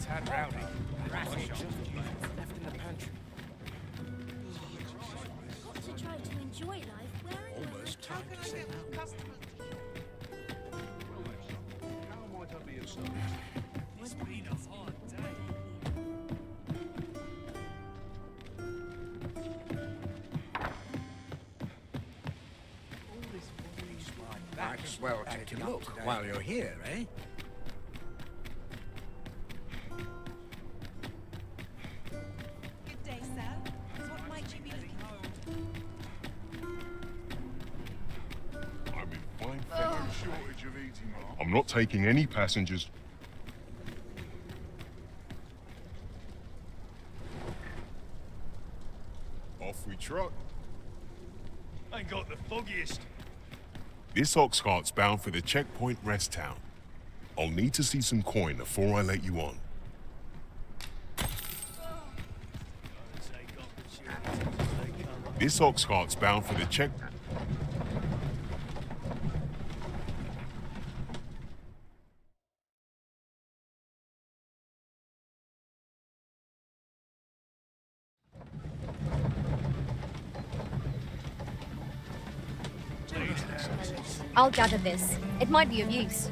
Tad rowdy. Left in the pantry. Got to try to enjoy life wearing Almost time to set out. How might I be of service? It's been a hard day. Might as well take a look while you're here, eh? Good day, sir. What might you be looking for? I'm in fine shortage of eating. I'm not taking any passengers. Off we trot. Ain't got the foggiest. This ox cart's bound for the checkpoint rest town. I'll need to see some coin before I let you on. This ox cart's bound for the check. I'll gather this. It might be of use.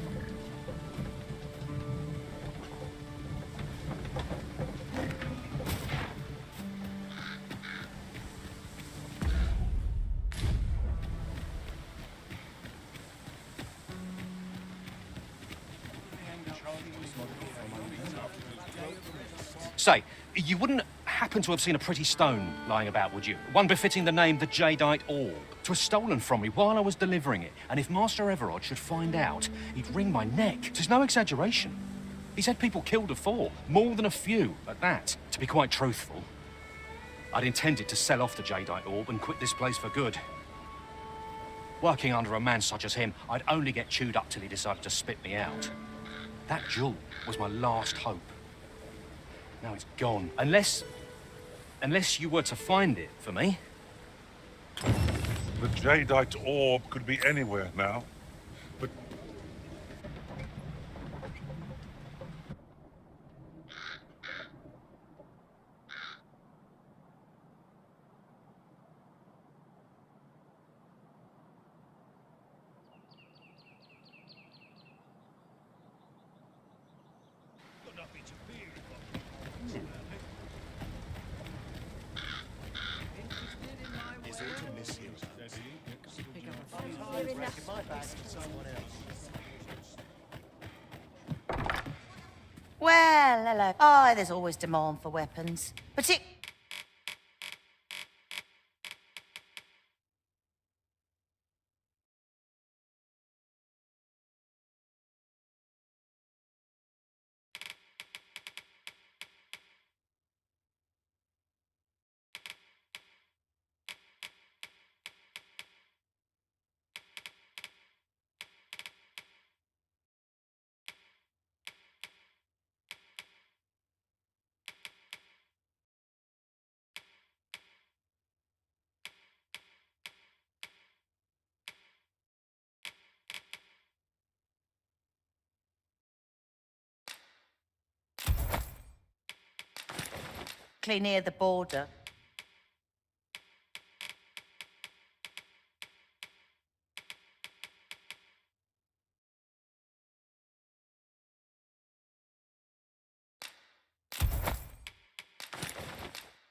Say, you wouldn't happen to have seen a pretty stone lying about, would you? One befitting the name the Jadeite Orb. 'Twas stolen from me while I was delivering it, and if Master Everard should find out, he'd wring my neck. 'Tis no exaggeration. He said people killed afore, more than a few at that. To be quite truthful, I'd intended to sell off the Jadeite Orb and quit this place for good. Working under a man such as him, I'd only get chewed up till he decided to spit me out. That jewel was my last hope. Now it's gone. Unless you were to find it for me. The Jadeite orb could be anywhere now, but... Well, hello. Oh, there's always demand for weapons. particularly near the border.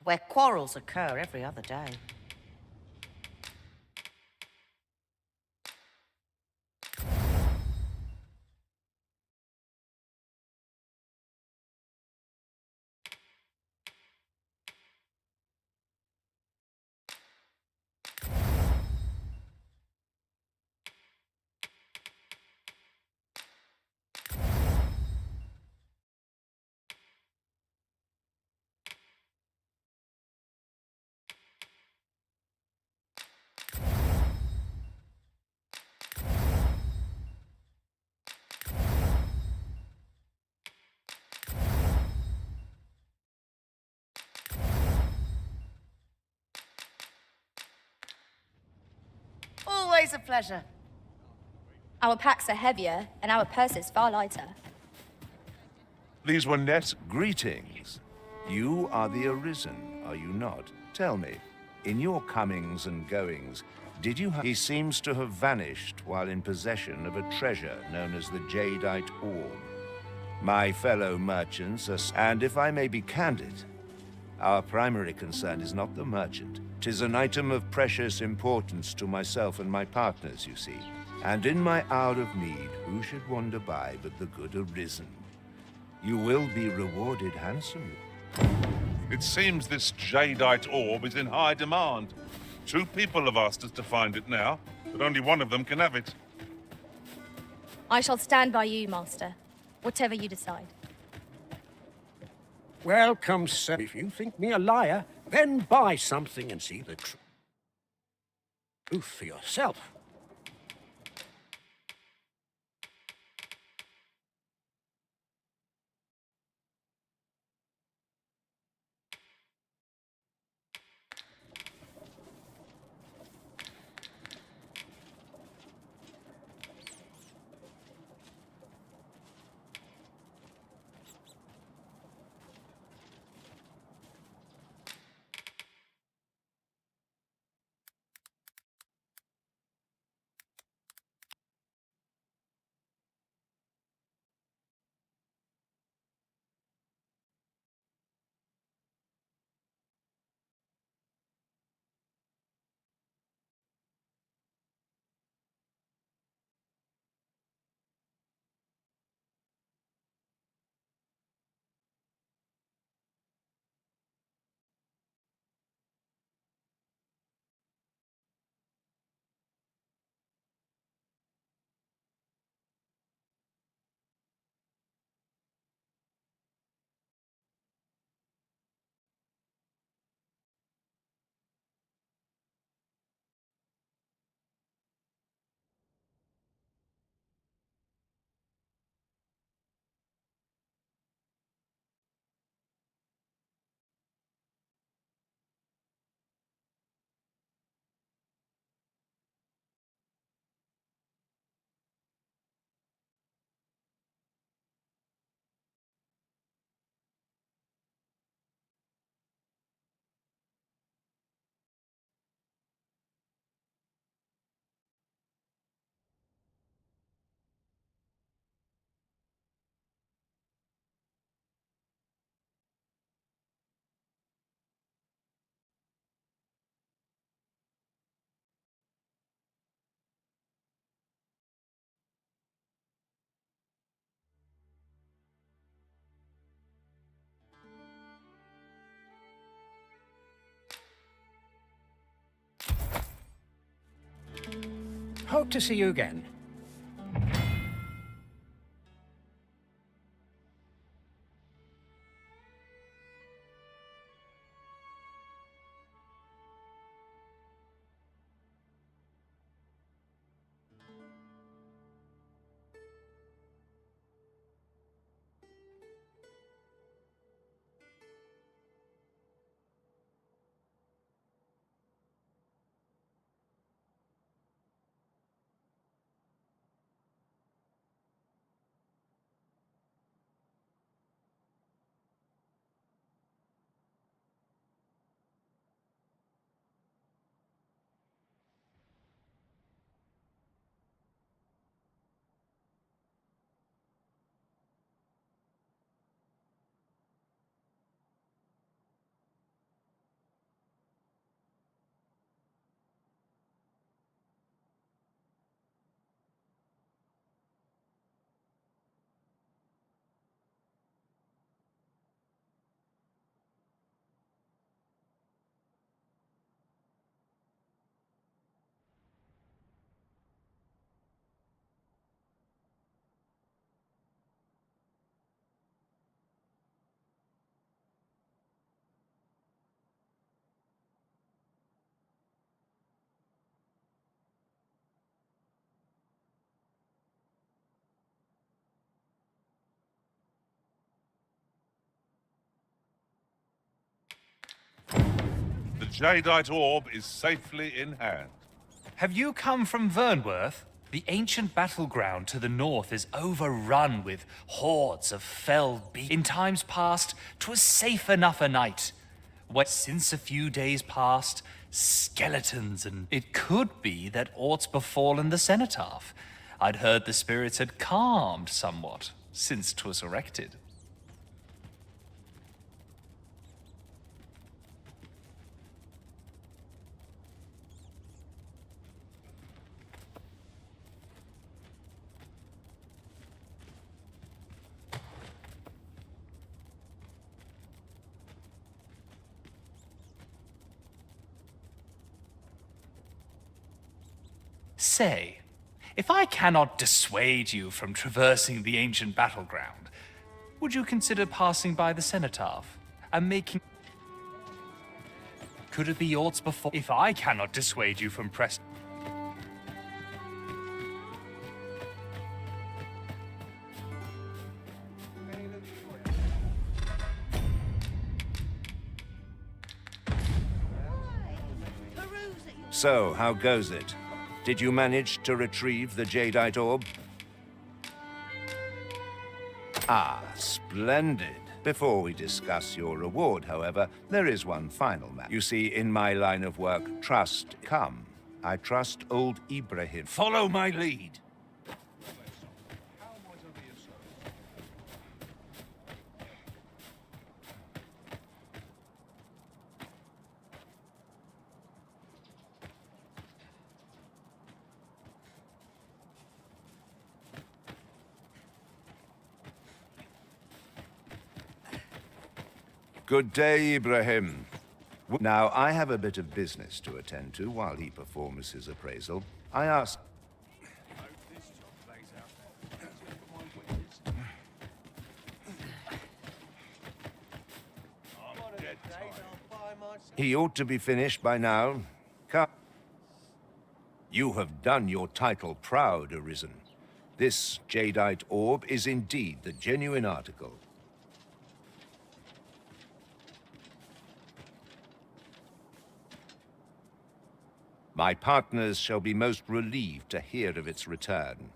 Where quarrels occur every other day. Always a pleasure. Our packs are heavier, and our purses far lighter. These were net. Greetings. You are the Arisen, are you not? Tell me, in your comings and goings, did you He seems to have vanished while in possession of a treasure known as the Jadeite Orb. My fellow merchants and if I may be candid, our primary concern is not the merchant. 'Tis an item of precious importance to myself and my partners, you see. And in my hour of need, who should wander by but the good Arisen? You will be rewarded handsomely. It seems this Jadeite orb is in high demand. 2 people have asked us to find it now, but only one of them can have it. I shall stand by you, Master. Whatever you decide. Welcome, sir. If you think me a liar, then buy something and see the truth for yourself. Hope to see you again. The Jadeite orb is safely in hand. Have you come from Vernworth? The ancient battleground to the north is overrun with hordes of fell beasts. In times past, 'twas safe enough a night. But since a few days past, skeletons and... It could be that aught's befallen the cenotaph. I'd heard the spirits had calmed somewhat since 'twas erected. Say, if I cannot dissuade you from traversing the ancient battleground, would you consider passing by the cenotaph and making... Could it be aught's before... If I cannot dissuade you from press... So, how goes it? Did you manage to retrieve the jadeite orb? Ah, splendid. Before we discuss your reward, however, there is one final matter. You see, in my line of work, trust come. I trust old Ibrahim. Follow my lead. Good day, Ibrahim. Now, I have a bit of business to attend to while he performs his appraisal. I ask... He ought to be finished by now. Come. You have done your title proud, Arisen. This jadeite orb is indeed the genuine article. My partners shall be most relieved to hear of its return.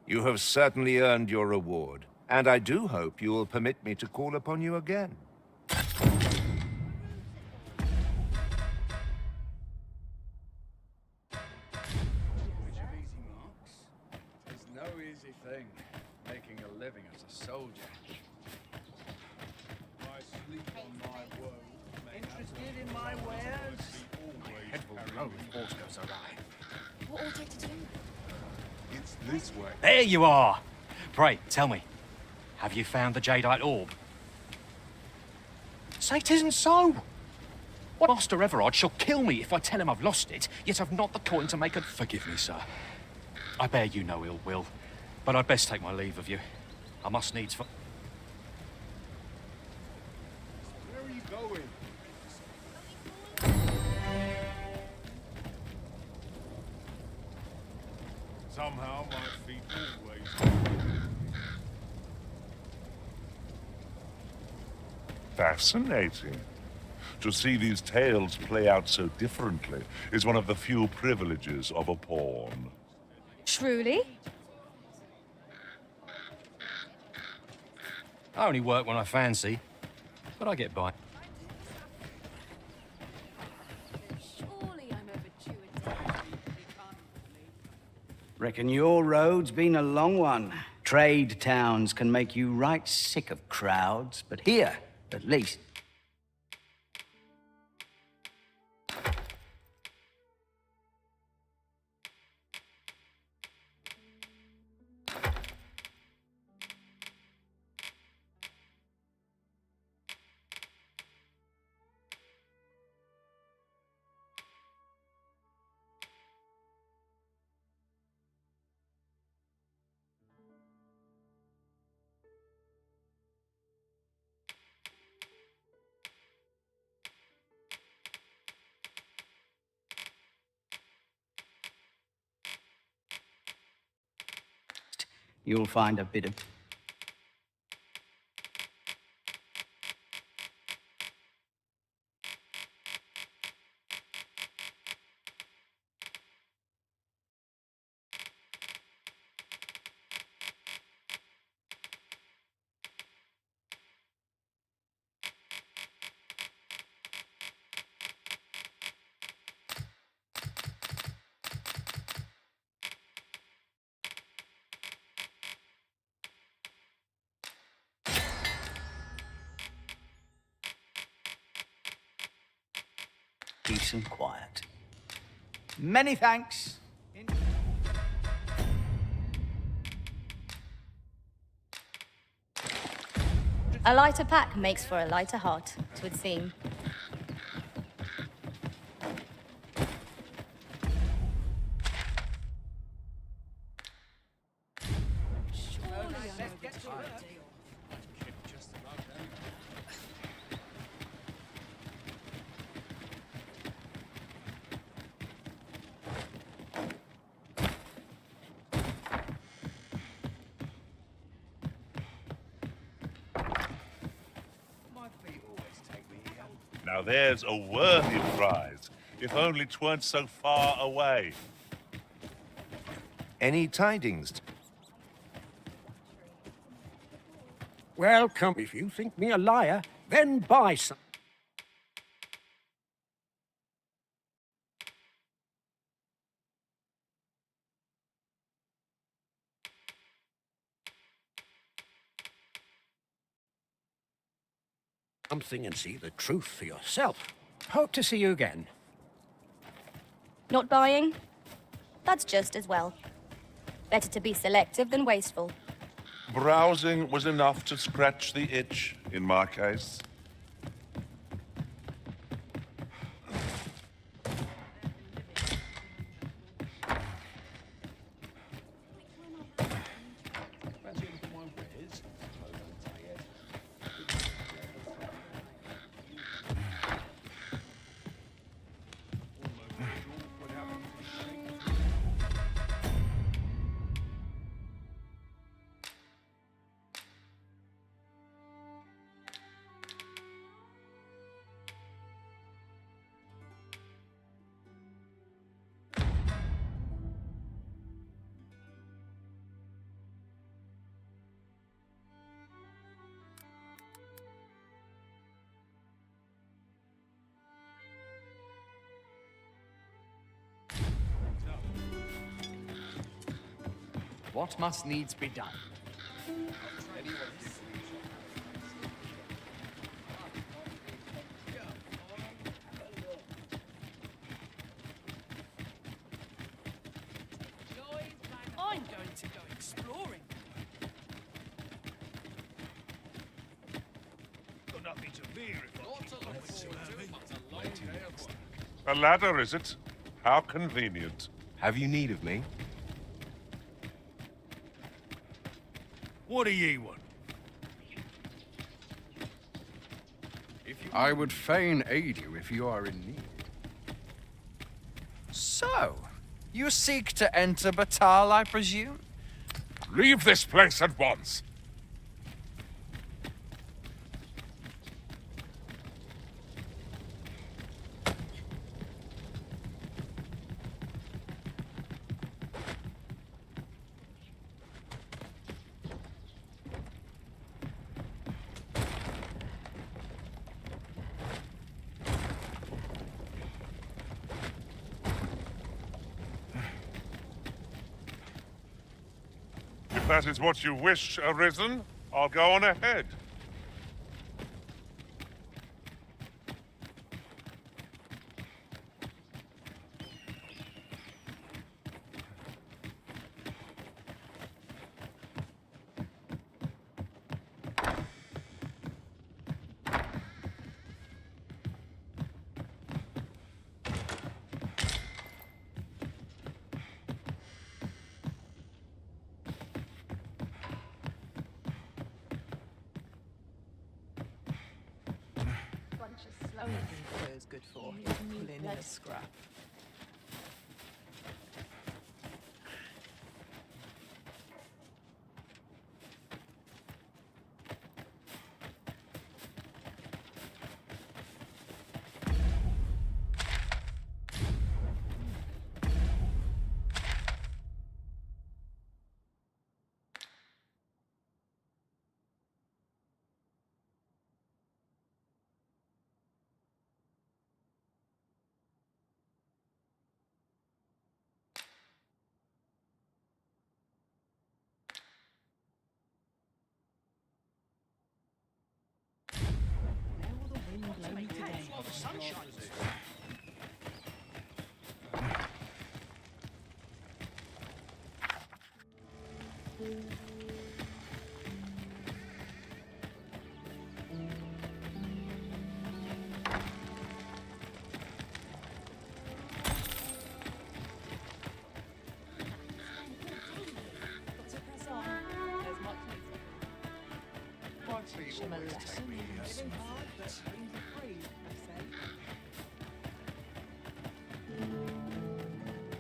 You have certainly earned your reward, and I do hope you will permit me to call upon you again. It's no easy thing, making a living as a soldier. I sleep on my woe. Interested in my wares? Head will blow if all goes awry. What ought I to do? It's this way. There you are! Pray, tell me, have you found the jadeite orb? Say 'tisn't so! What Master Everard shall kill me if I tell him I've lost it, yet I've not the coin to make it. Forgive me, sir. I bear you no ill will, but I'd best take my leave of you. I must needs for... Where are you going? Somehow my feet always... Fascinating. To see these tales play out so differently is one of the few privileges of a pawn. Truly? I only work when I fancy, but I get by. Surely I'm overdue a day. Reckon your road's been a long one. Trade towns can make you right sick of crowds, but here, at least, you'll find a bit of... peace and quiet. Many thanks. A lighter pack makes for a lighter heart, it would seem. Now there's a worthy prize, if only 'tweren't so far away. Any tidings? Well, come, if you think me a liar, then buy some. Something and see the truth for yourself. Hope to see you again. Not buying? That's just as well. Better to be selective than wasteful. Browsing was enough to scratch the itch, in my case. What must needs be done? I'm going to go exploring. Got nothing to fear if A ladder, is it? How convenient. Have you need of me? What do ye want? I would fain aid you if you are in need. So, you seek to enter Batal, I presume? Leave this place at once. If that is what you wish, Arisen, I'll go on ahead. Is good for pulling in a scrap.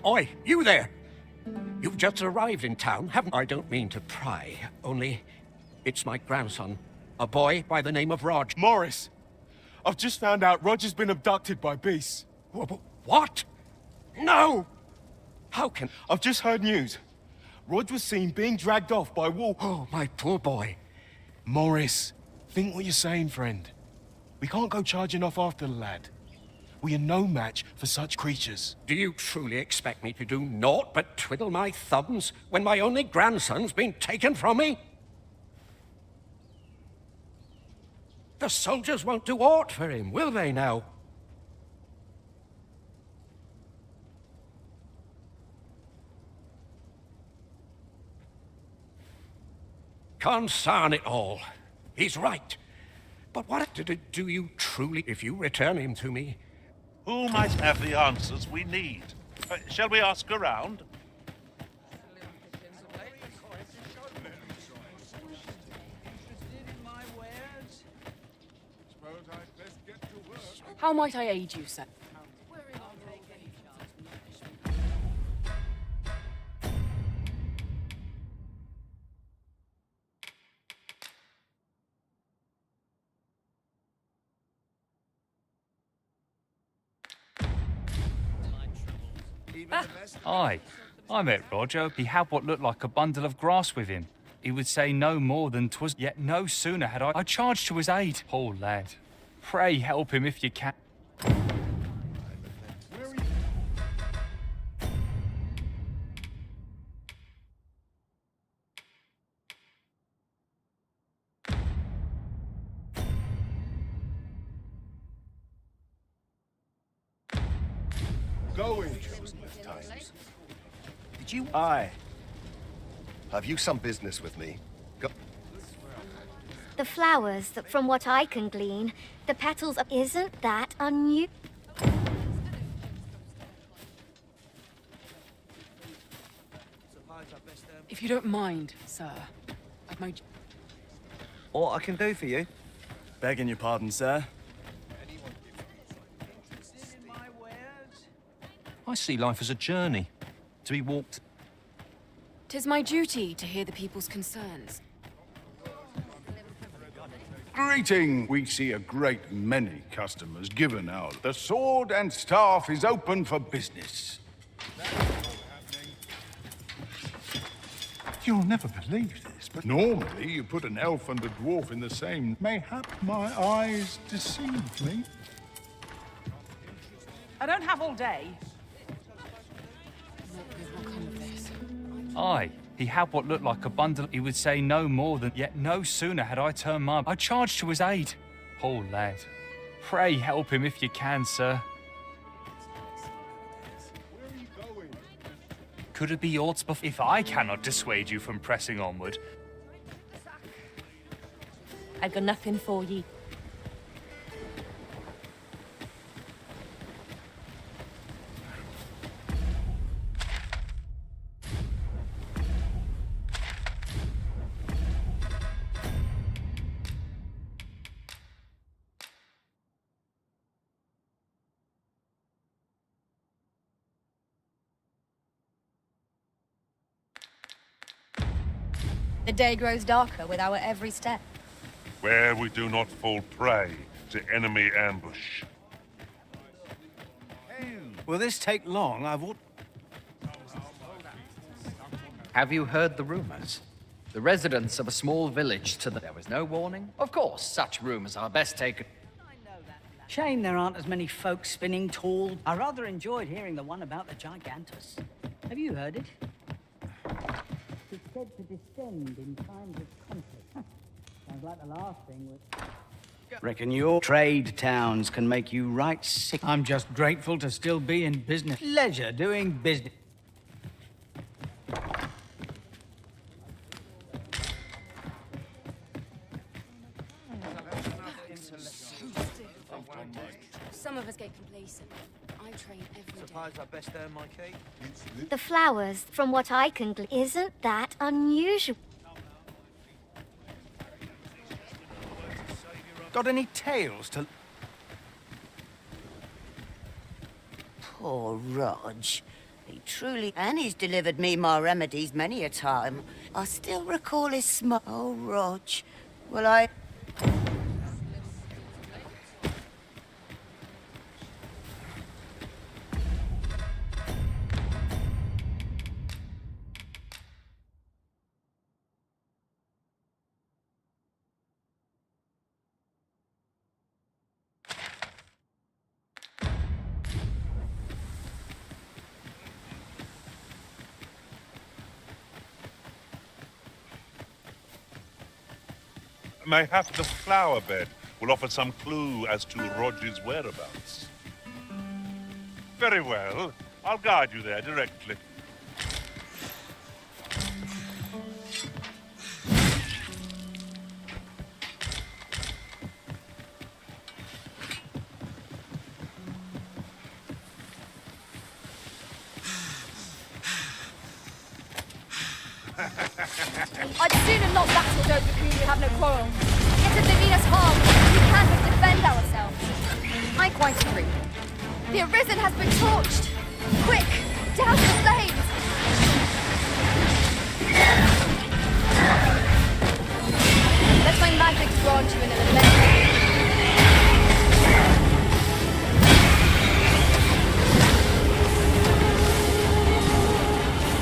Oi, you there! You've just arrived in town, haven't I? Don't mean to pry, only it's my grandson, a boy by the name of Rog. Morris! I've just found out Roger's been abducted by beasts. What? No! How can... I've just heard news. Rog was seen being dragged off by wolves. Oh, my poor boy. Morris, think what you're saying, friend. We can't go charging off after the lad. We are no match for such creatures. Do you truly expect me to do naught but twiddle my thumbs when my only grandson's been taken from me? The soldiers won't do aught for him, will they now? Concern it all. He's right. But what do you truly, if you return him to me? Who might have the answers we need? Shall we ask around? How might I aid you, sir? Aye, I met Roger. He had what looked like a bundle of grass with him. He would say no more than 'twas, yet no sooner had I charged to his aid. Poor lad. Pray help him if you can. Going. Did you? Aye. Have you some business with me? Go. The flowers, that from what I can glean, the petals of... Isn't that unusual? If you don't mind, sir, I've made... What I can do for you? Begging your pardon, sir. I see life as a journey, to be walked. 'Tis my duty to hear the people's concerns. Greeting! We see a great many customers given out. The sword and staff is open for business. You'll never believe this, but normally you put an elf and a dwarf in the same. Mayhap my eyes deceived me. I don't have all day. Aye, he had what looked like a bundle. He would say no more than, yet no sooner had I turned my... I charged to his aid. Poor lad. Pray help him if you can, sir. Could it be aught if I cannot dissuade you from pressing onward? I've got nothing for ye. The day grows darker with our every step. Where we do not fall prey to enemy ambush. Will this take long? I would... Have you heard the rumors? The residents of a small village to the... There was no warning? Of course, such rumors are best taken... Shame there aren't as many folks spinning tall. I rather enjoyed hearing the one about the Gigantus. Have you heard it? It's said to descend in times of conflict. Sounds like the last thing was... Reckon your trade towns can make you right sick. I'm just grateful to still be in business. Leisure doing business. Some of us get complacent. I train every day. Suppose I best earn my keep. The flowers, from what I can glean, isn't that unusual? Got any tales to... Poor Rog. He truly... And he's delivered me my remedies many a time. I still recall his smile. Oh, Rog. Well, I... Mayhap the flower bed will offer some clue as to Roger's whereabouts. Very well. I'll guide you there directly. I'd sooner not battle those with whom we have no quarrel. Yet if they mean us harm, we can but defend ourselves. I quite agree. The Arisen has been torched. Quick, douse the flames! Let my magic grant you an elemental.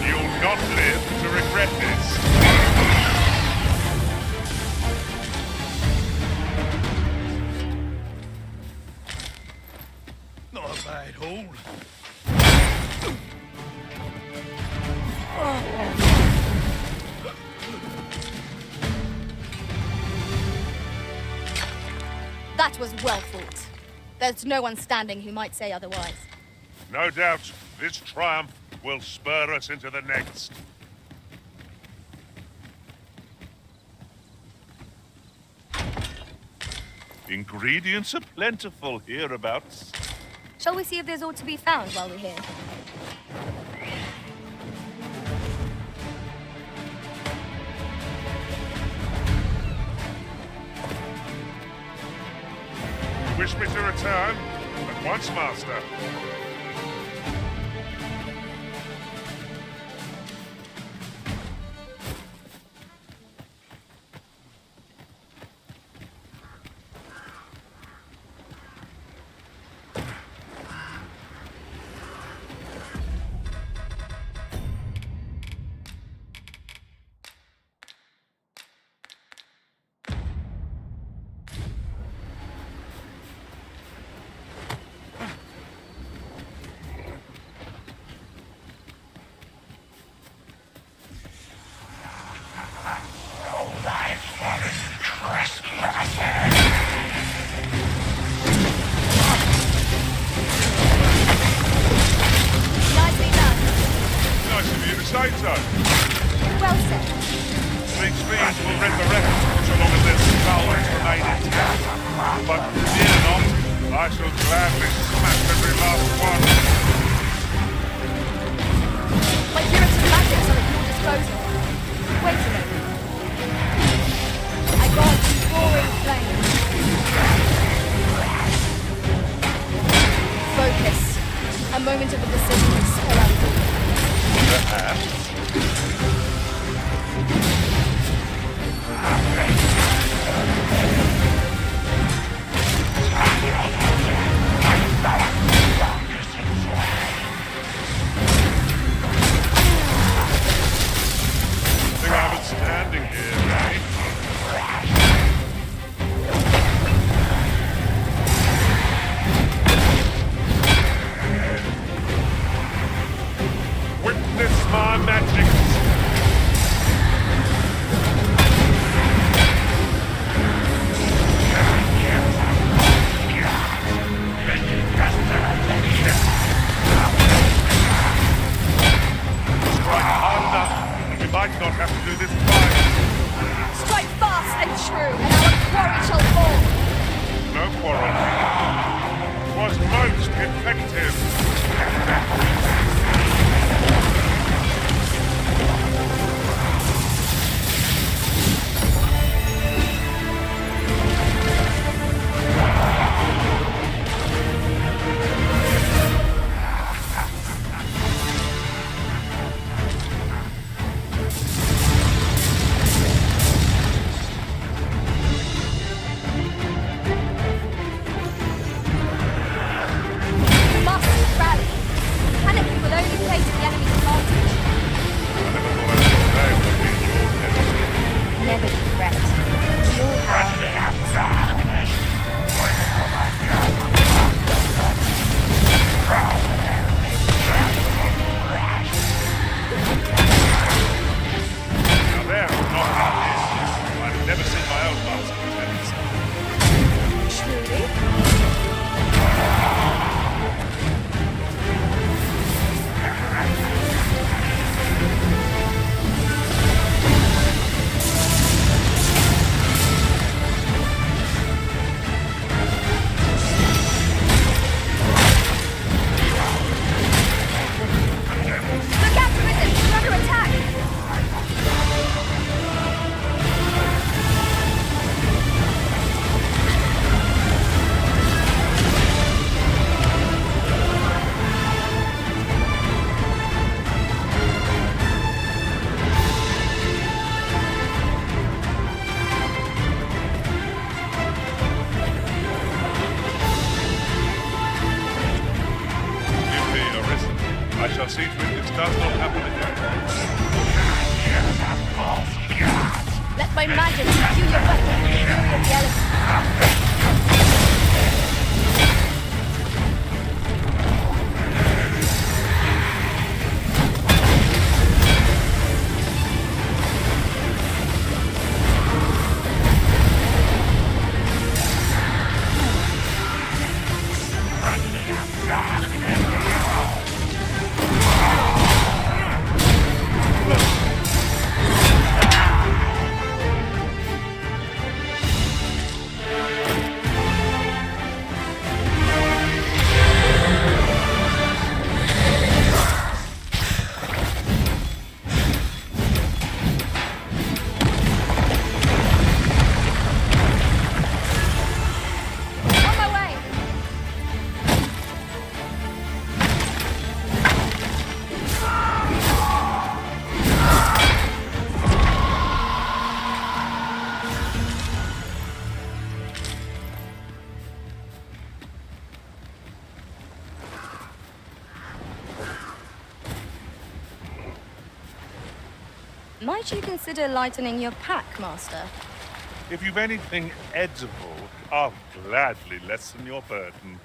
You'll not live to regret this. Not a bad haul. That was well fought. There's no one standing who might say otherwise. No doubt this triumph will spur us into the next. Ingredients are plentiful hereabouts. Shall we see if there's aught to be found while we're here? Wish me to return? At once, Master. Well said. These fiends will resurrect so long as their skulls remain intact. But fear not, I shall gladly smash every last one. My curative magics are at your disposal. Wait a minute. I got roaring flames. Focus. A moment of indecision will spell out all. Perhaps. Think I was standing here, right? Witness my magic. Strike hard enough, and we might not have to do this twice. Strike fast and true, and our quarry shall fall. No quarrel. was most effective. We must rally. Panic will only play to the enemy's advantage. Never be fret. We all have. Now there, not like this. I've never seen my own master defend himself. Truly? Look out, Risen! He's under attack! Give me a risen. I shall see to it this does not happen again. Let my magic tune your weapon with the fury of the elements. On my way! Might you consider lightening your pack, Master? If you've anything edible, I'll gladly lessen your burden.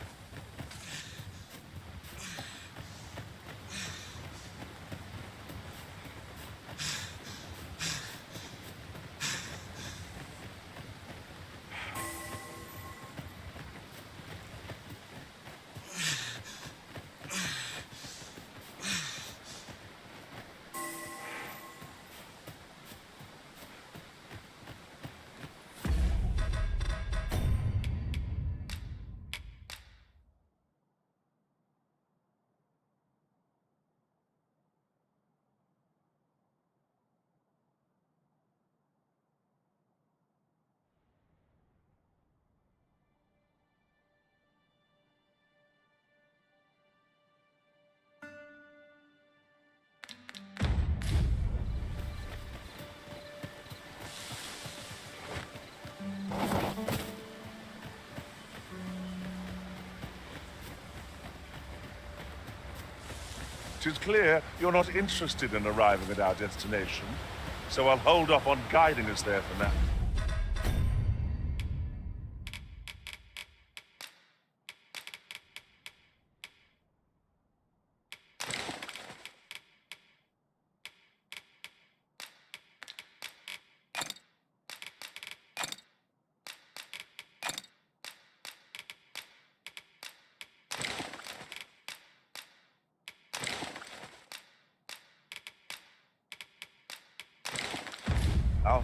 Tis clear you're not interested in arriving at our destination, so I'll hold off on guiding us there for now. Oh.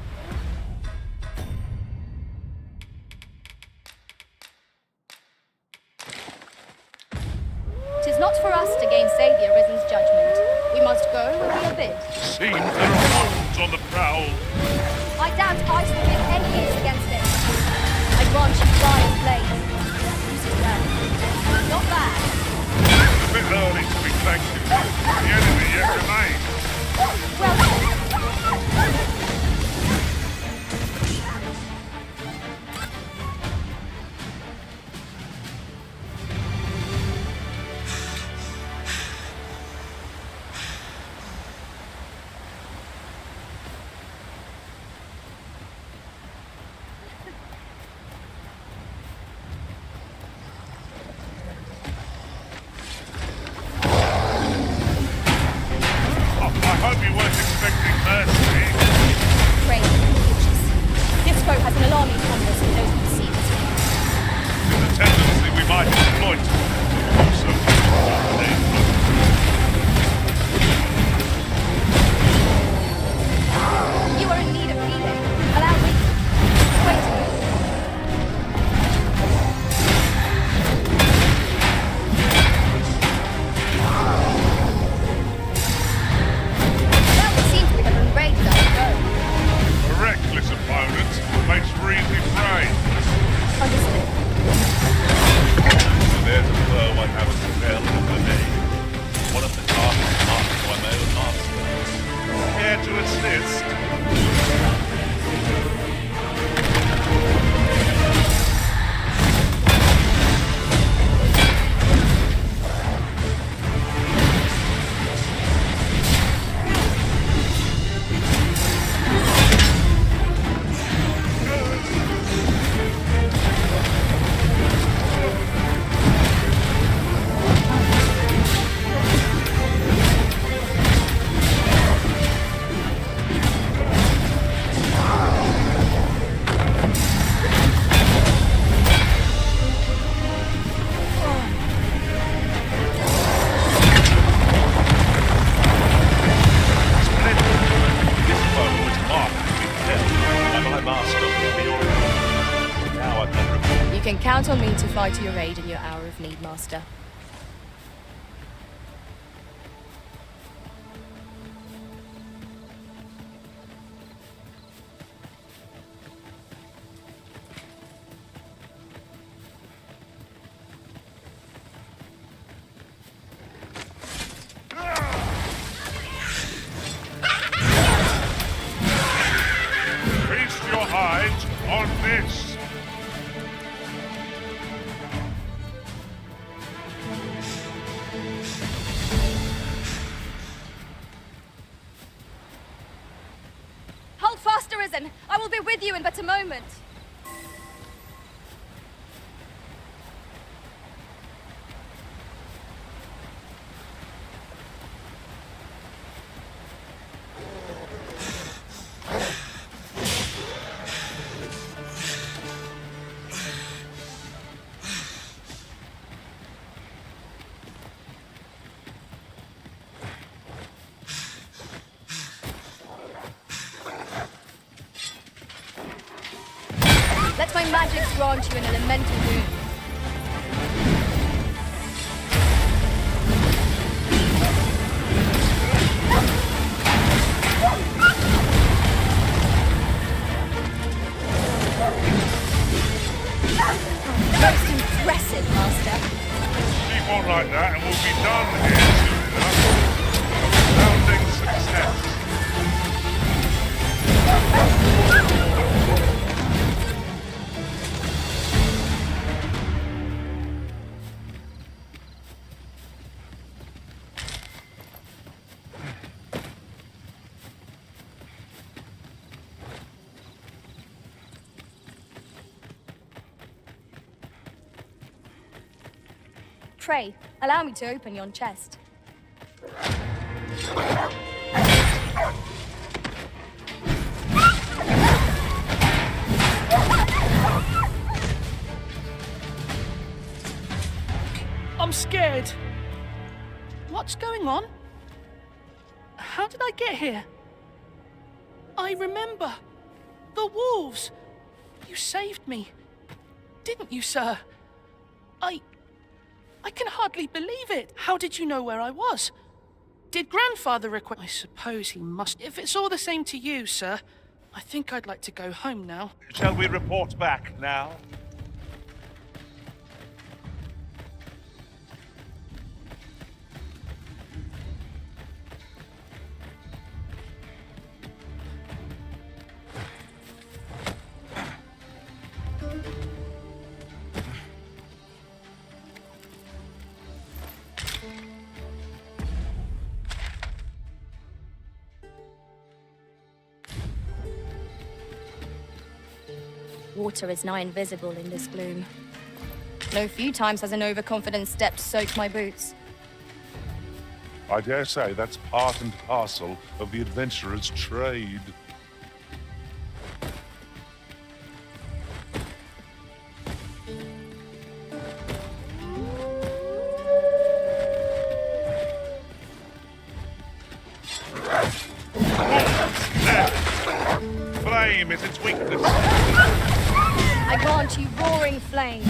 Not for us to gainsay the Arisen's judgment. We must go where we are bid. Seems there are wolves on the prowl. I doubt ice will be of any use against it. I grant you fire's blade. Use it well. Not bad. A bit early to be thanking you. The enemy yet remains. Well, I hope you weren't expecting mercy. Pray, witches. This boat has an alarming compass for those who see it. With a tendency we might exploit. Also, You are in need of healing. Allow me. Wait a minute. Well, it seems we have been raided on the road. a reckless opponent makes for easy prey. Understood. So there's a blow I haven't prepared for the name. One of the targets marked by my own master. Care to assist? This foe was marked to be killed by my master, Fiora. Now I can report. You can count on me to fight your aid in your hour of need, Master. Feast your eyes on this. Hold fast, Arisen. I will be with you in but a moment. Let my magic grant you an elemental wound. Most impressive, Master. Keep on like that and we'll be done here soon enough. Astounding success. Pray, allow me to open yon chest. I'm scared. What's going on? How did I get here? I remember. The wolves. You saved me. Didn't you, sir? I can hardly believe it. How did you know where I was? Did Grandfather request? I suppose he must. If it's all the same to you, sir, I think I'd like to go home now. Shall we report back now? Water is nigh invisible in this gloom. No few times has an overconfident step soaked my boots. I dare say that's part and parcel of the adventurer's trade. Flame is its weakness. I grant you roaring flame.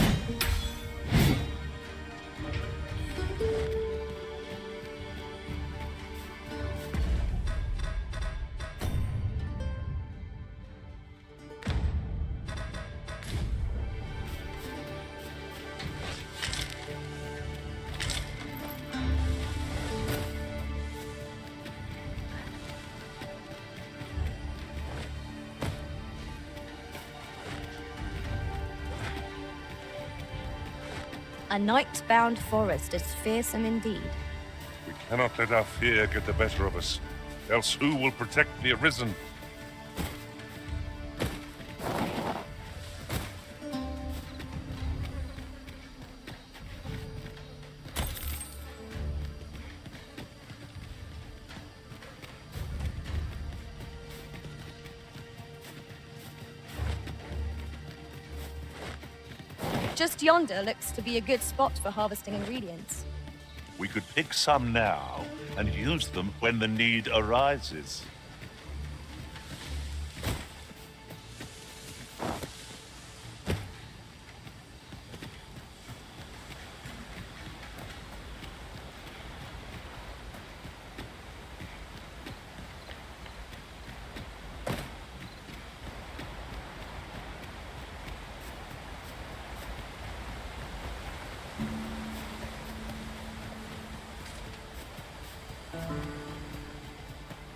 A night-bound forest is fearsome indeed. We cannot let our fear get the better of us, else who will protect the Arisen? Just yonder looks to be a good spot for harvesting ingredients. We could pick some now and use them when the need arises.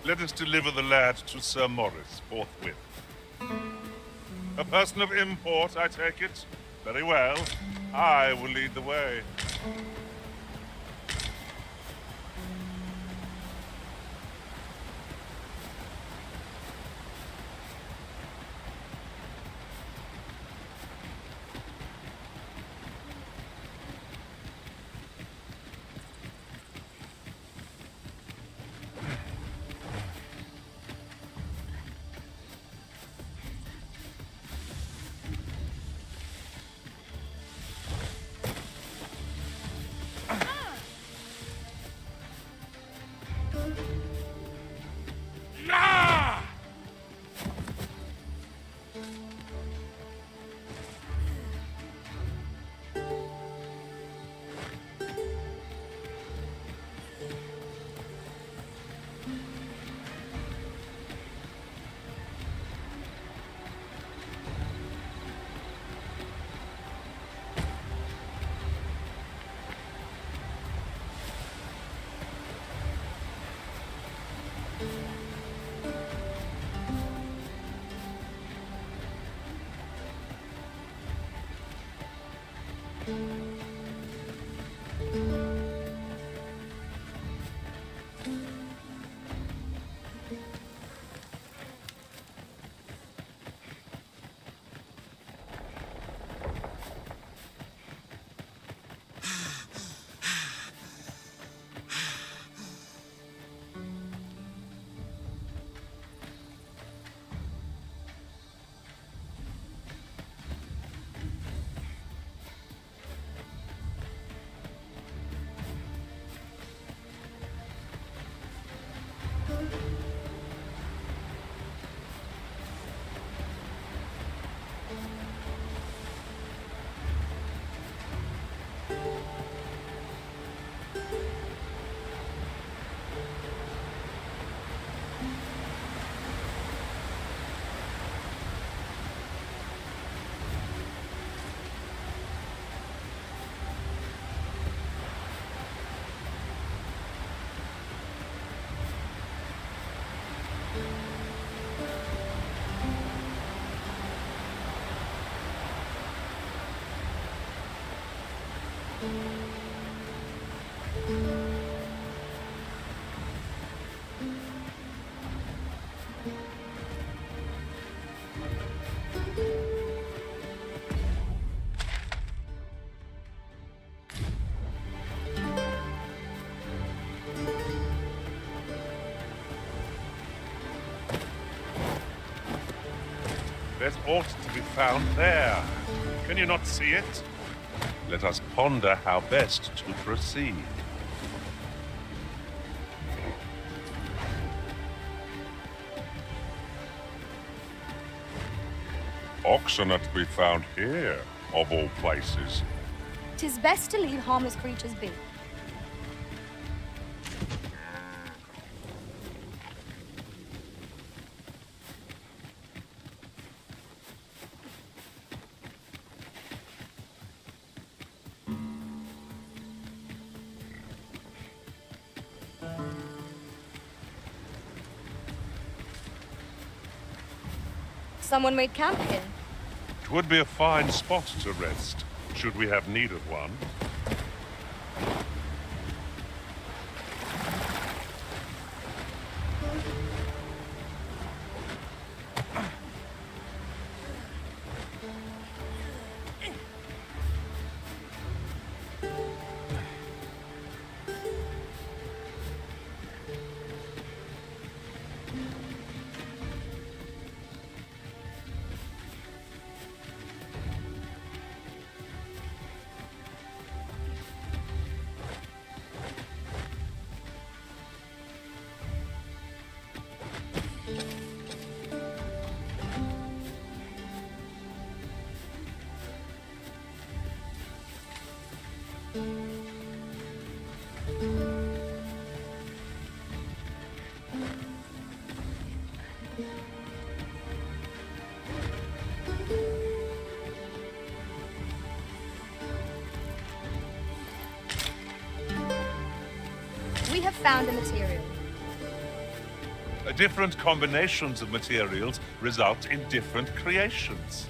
Let us deliver the lad to Sir Maurice forthwith. A person of import, I take it? Very well. I will lead the way. There's ought to be found there. Can you not see it? Let us ponder how best to proceed. Oxen are to be found here, of all places. 'Tis best to leave harmless creatures be. Someone made camp here. It would be a fine spot to rest, should we have need of one. We have found a material. Different combinations of materials result in different creations.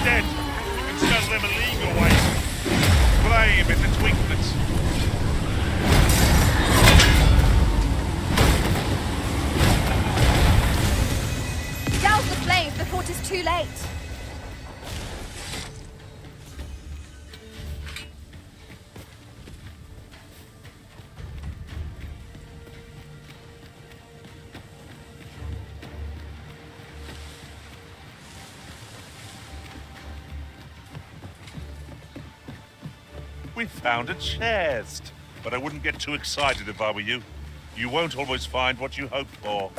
Undead! You can sell them illegal ways. Blame if it's weakness. Douse the flames before it is too late. We found a chest, but I wouldn't get too excited if I were you. You won't always find what you hope for.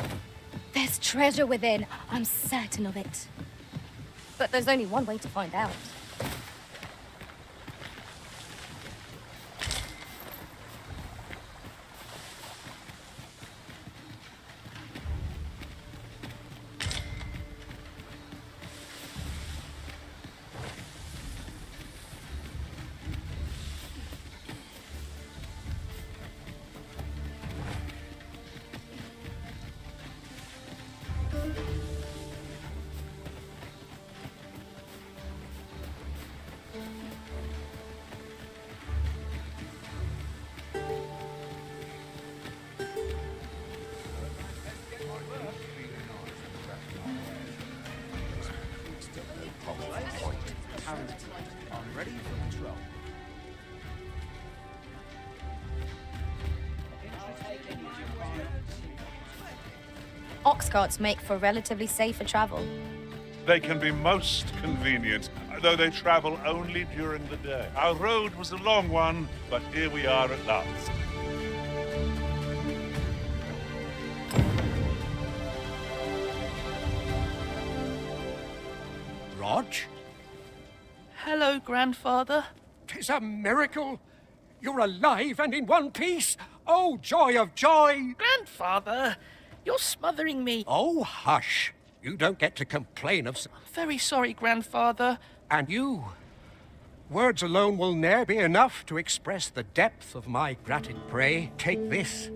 There's treasure within. I'm certain of it. But there's only one way to find out. I'm ready for patrol. Ox carts make for relatively safer travel. They can be most convenient, though they travel only during the day. Our road was a long one, but here we are at last. Rog? Hello, Grandfather. 'Tis a miracle. You're alive and in one piece. Oh, joy of joy! Grandfather, you're smothering me. Oh, hush. You don't get to complain of... Very sorry, Grandfather. And you? Words alone will ne'er be enough to express the depth of my gratitude. Pray, take this.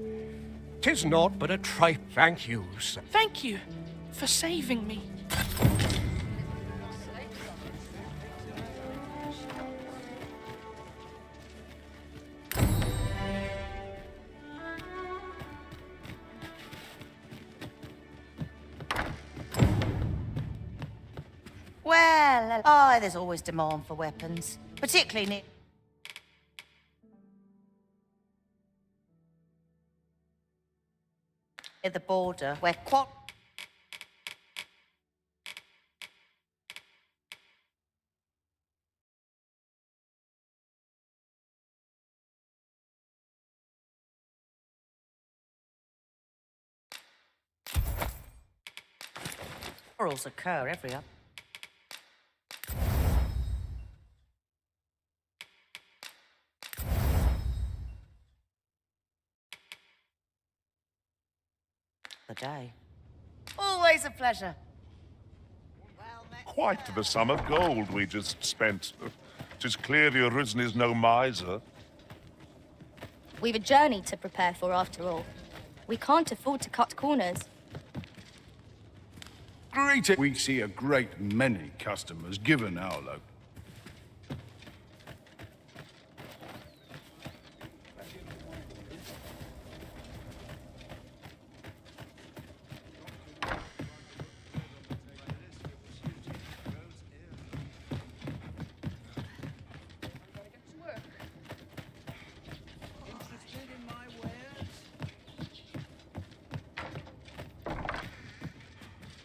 'Tis naught but a trifle. Thank you, sir. Thank you for saving me. Well, there's always demand for weapons, particularly near the border, where quarrels occur every other. Day. Always a pleasure. Quite the sum of gold we just spent. 'Tis clear the Arisen is no miser. We've a journey to prepare for after all. We can't afford to cut corners. Greeting. We see a great many customers given our location.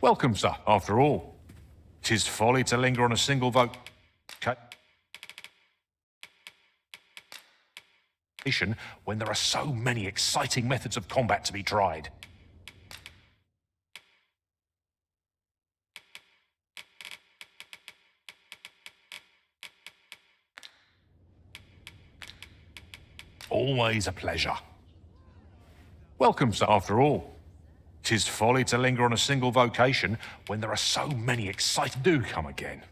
Welcome, sir, after all. 'Tis folly to linger on a single vocation when there are so many exciting methods of combat to be tried. Always a pleasure. Welcome, sir, after all. 'Tis folly to linger on a single vocation when there are so many exciting... Do come again.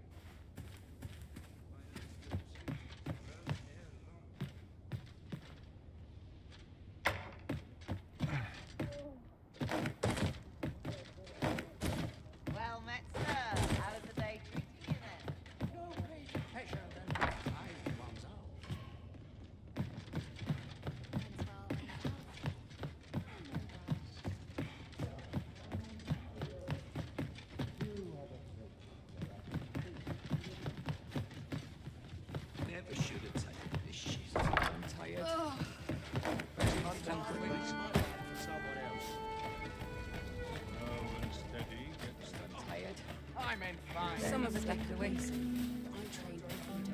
Well met, sir. How's the day treating you then? No greater pleasure than to find one's own. Never should have taken this shit. I'm tired. I meant fine. Some of us left the waste. I trained every day.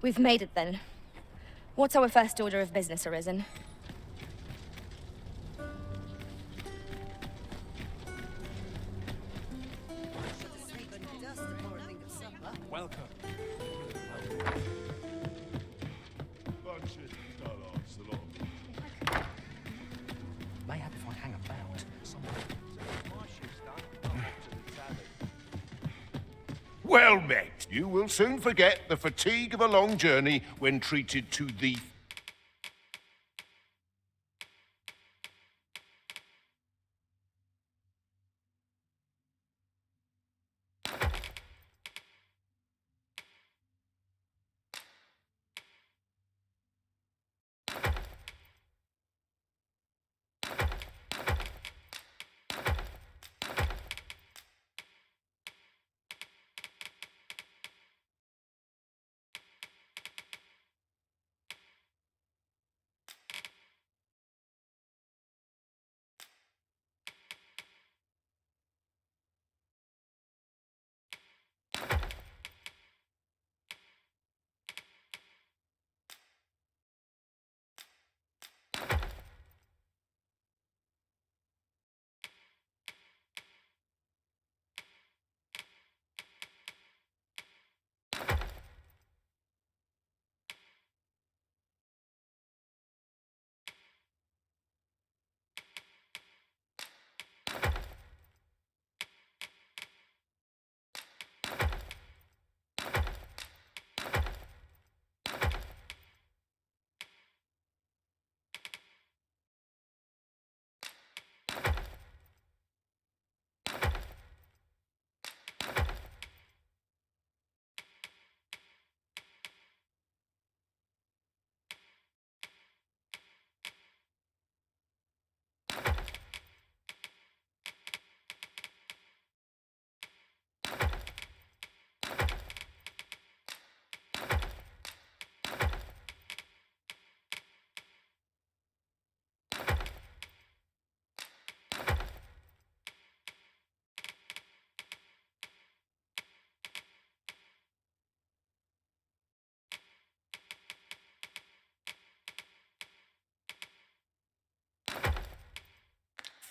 We've made it then. What's our first order of business, Arisen? Welcome. Mayhap if I hang about, Well met. You will soon forget the fatigue of a long journey when treated to the...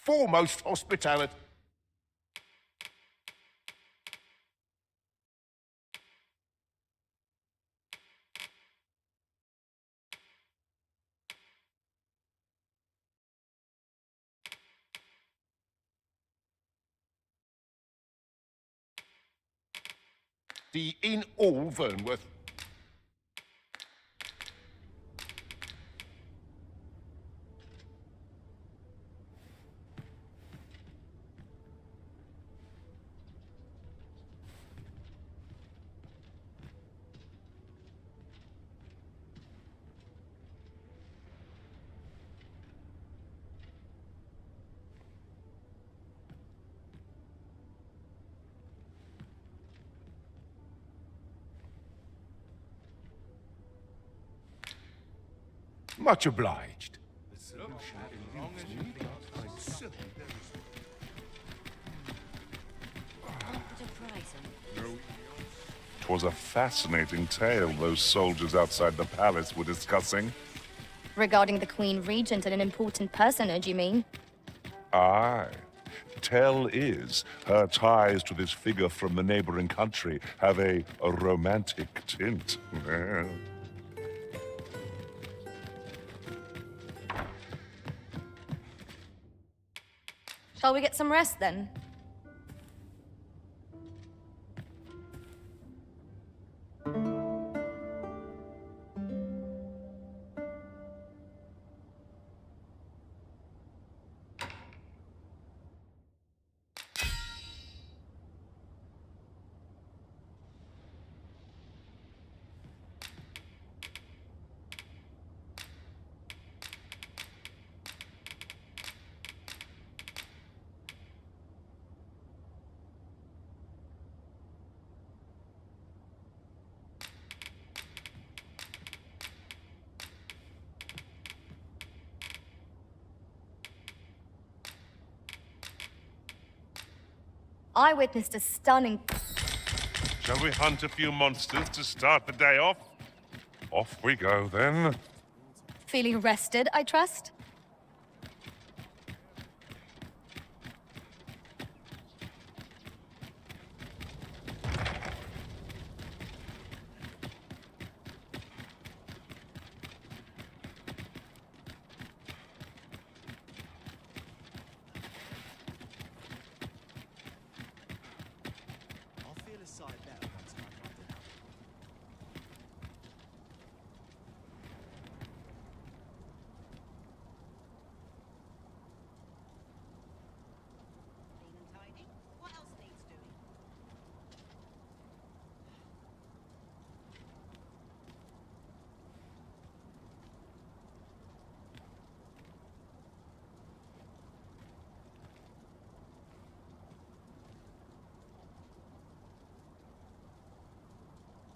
Foremost hospitality. In all Vernworth. Much obliged. 'Twas a fascinating tale those soldiers outside the palace were discussing. Regarding the Queen Regent and an important personage, you mean? Aye. Tell is, her ties to this figure from the neighboring country have a romantic tint. Shall we get some rest then? I witnessed a stunning... Shall we hunt a few monsters to start the day off? Off we go, then. Feeling rested, I trust? I'll feel a sight better once I've had dinner. What else needs doing?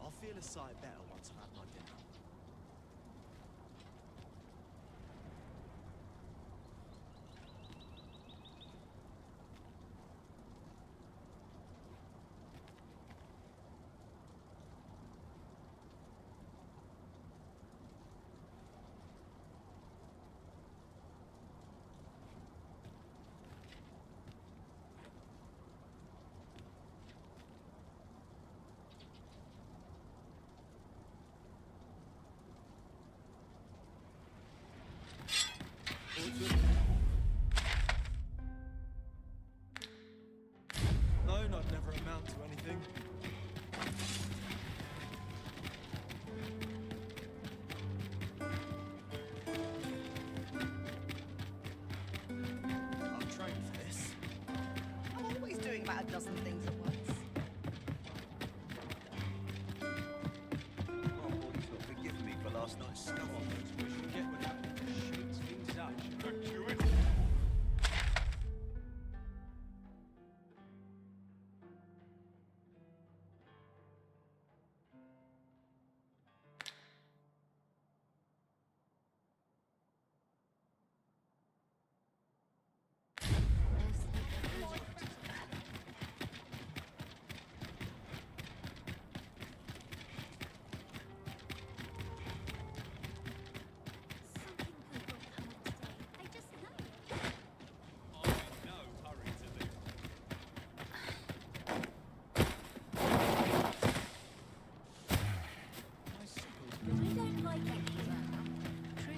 I'll feel a sight better once I've had my dinner. Known I'd never amount to anything. I'm trained for this. I'm always doing about a dozen things at once. Oh, boys will forgive me for last night's stuff. We should get with that. Shoots things up. Do it.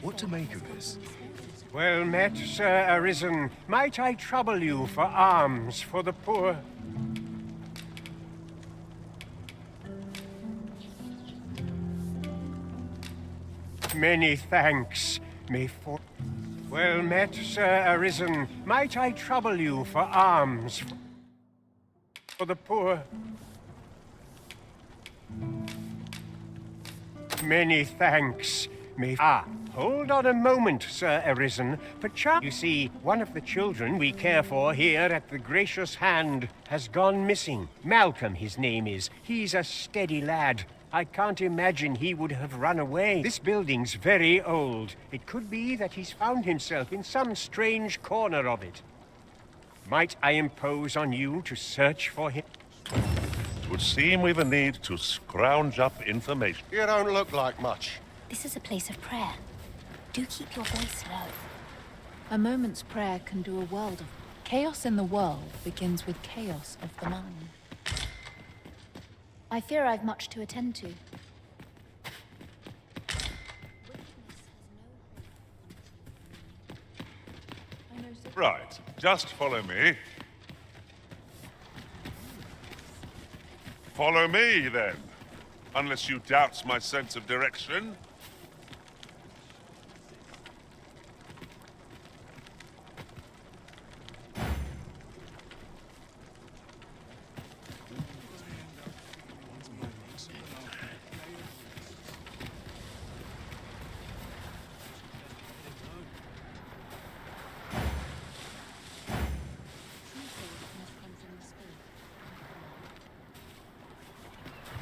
What to make of this? Well met, Sir Arisen. Might I trouble you for alms for the poor? Many thanks, may for... Well met, Sir Arisen. Might I trouble you for alms for the poor? Many thanks, may... Hold on a moment, Sir Arisen. Perchance, you see, one of the children we care for here at the Gracious Hand has gone missing. Malcolm, his name is. He's a steady lad. I can't imagine he would have run away. This building's very old. It could be that he's found himself in some strange corner of it. Might I impose on you to search for him? It would seem we've a need to scrounge up information. You don't look like much. This is a place of prayer. Do keep your voice low. A moment's prayer can do a world of... Chaos in the world begins with chaos of the mind. I fear I've much to attend to. Right, just follow me. Follow me, then. Unless you doubt my sense of direction.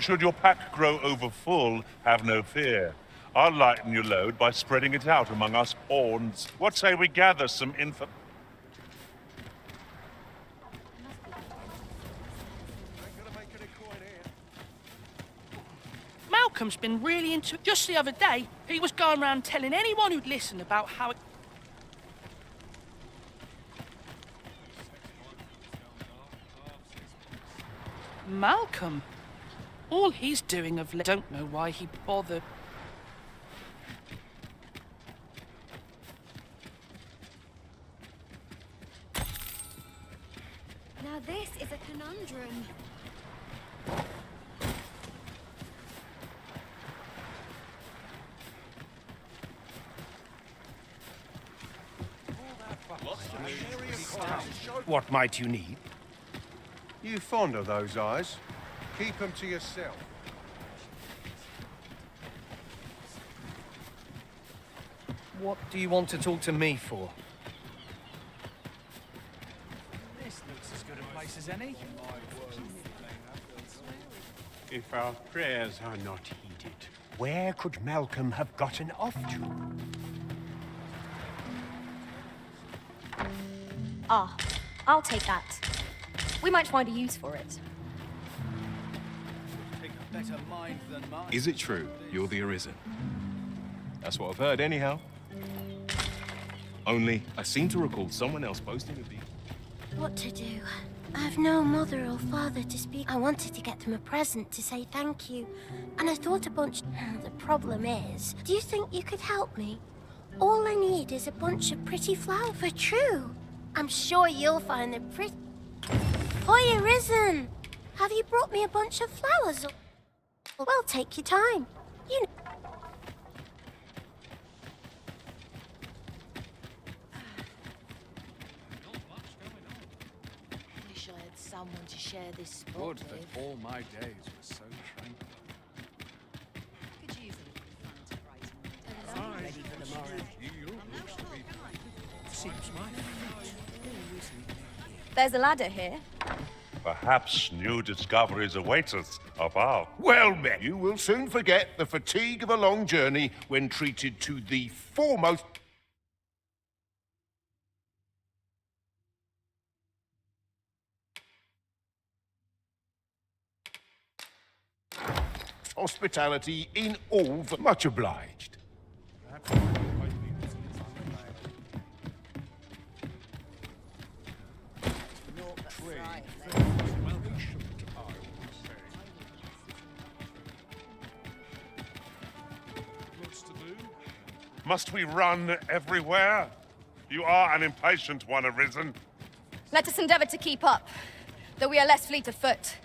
Should your pack grow over full, have no fear. I'll lighten your load by spreading it out among us pawns. What say we gather some info... Malcolm! Malcolm's been really into it. Just the other day, he was going around telling anyone who'd listen about how it... Malcolm? All he's doing of late... Don't know why he bothered... Now this is a conundrum. What might you need? You fond of those eyes? Keep them to yourself. What do you want to talk to me for? This looks as good a place as any. If our prayers are not heeded, where could Malcolm have gotten off to? Ah, I'll take that. We might find a use for it. Better mind than mine. Is it true you're the Arisen? That's what I've heard, anyhow. Only, I seem to recall someone else boasting of you. What to do? I have no mother or father to speak. I wanted to get them a present to say thank you. And I thought a bunch... The problem is, do you think you could help me? All I need is a bunch of pretty flowers. For true. I'm sure you'll find them pretty... Hoy, Arisen! Have you brought me a bunch of flowers? Well, take your time. You know... Wish I had someone to share this spot Would with. that all my days were so tranquil. Could use a little fun to brighten. Ready for tomorrow. You looks to be... Seems my There's a ladder here. Perhaps new discoveries await us above. Well met. You will soon forget the fatigue of a long journey when treated to the foremost... hospitality in all the... Much obliged. Must we run everywhere? You are an impatient one, Arisen. Let us endeavor to keep up, though we are less fleet of foot.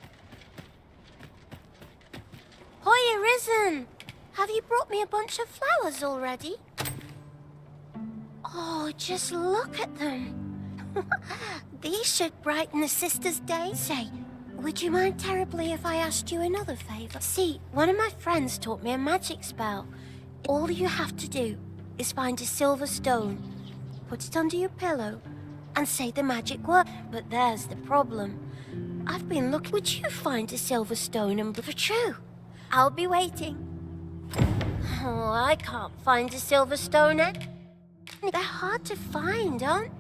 Hoy, Arisen! Have you brought me a bunch of flowers already? Oh, just look at them. These should brighten the sisters' day. Say, would you mind terribly if I asked you another favor? See, one of my friends taught me a magic spell. All you have to do is find a silver stone, put it under your pillow, and say the magic word. But there's the problem. I've been looking. Would you find a silver stone and... For true, I'll be waiting. Oh, I can't find a silver stone. They're hard to find, aren't they?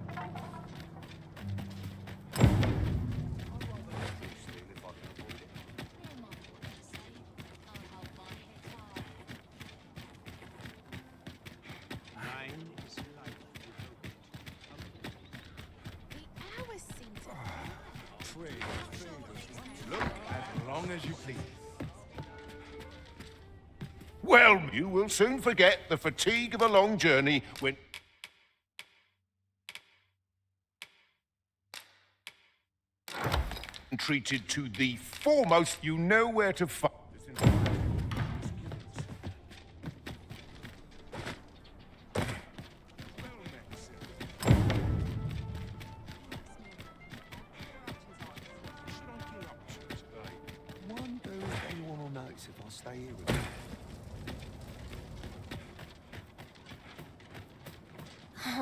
Look as long as you please. Well, you will soon forget the fatigue of a long journey when... treated to the foremost, you know where to find... Wonder if anyone will notice if I stay here with you.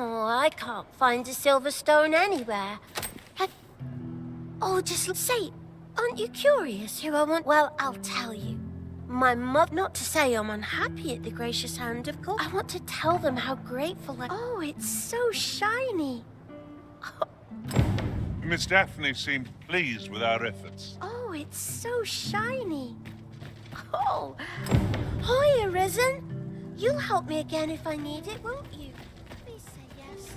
Oh, I can't find a silver stone anywhere. Oh, just say, aren't you curious who I want? Well, I'll tell you. My mother, not to say I'm unhappy at the gracious hand, of course. I want to tell them how grateful I... Oh, it's so shiny. Miss Daphne seemed pleased with our efforts. Oh, it's so shiny. Oh, Hi, Arisen. You'll help me again if I need it, won't you? Please say yes.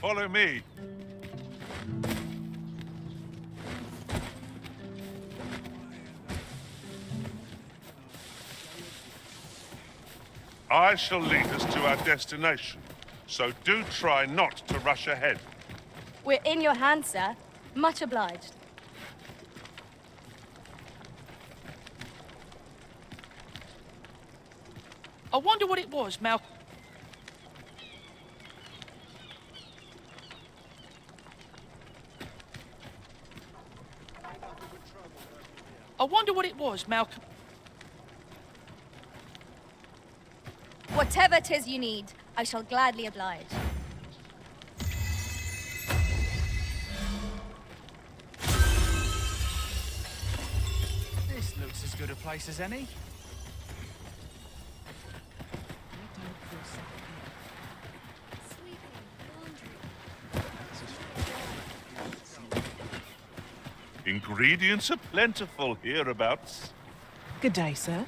Follow me. I shall lead us to our destination, so do try not to rush ahead. We're in your hands, sir. Much obliged. I wonder what it was, Malcolm. I wonder what it was, Malcolm. Whatever 'tis you need, I shall gladly oblige. This looks as good a place as any. Ingredients are plentiful hereabouts. Good day, sir.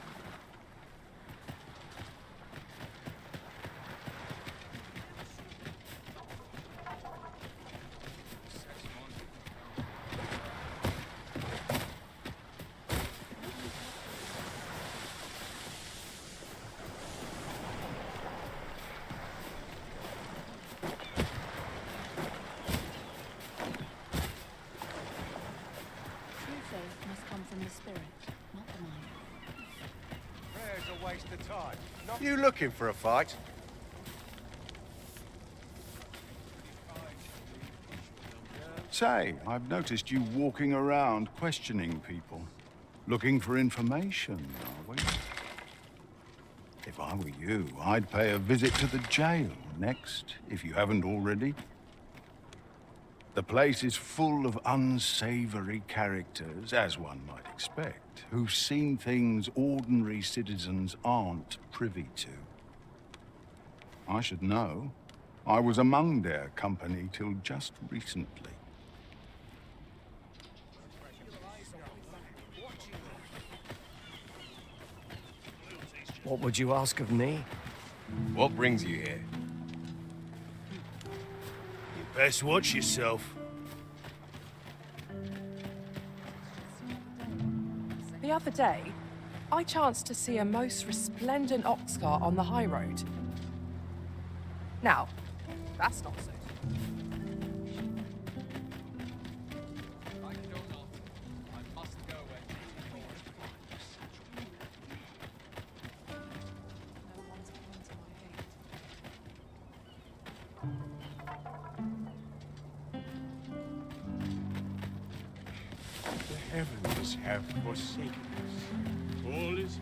Prayer's a waste of time. You looking for a fight? Say, I've noticed you walking around questioning people. Looking for information, are we? If I were you, I'd pay a visit to the jail next, if you haven't already. The place is full of unsavory characters, as one might expect, who've seen things ordinary citizens aren't privy to. I should know. I was among their company till just recently. What would you ask of me? What brings you here? You best watch yourself. The other day, I chanced to see a most resplendent ox cart on the high road. Now, that's not so. The heavens have forsaken us. All is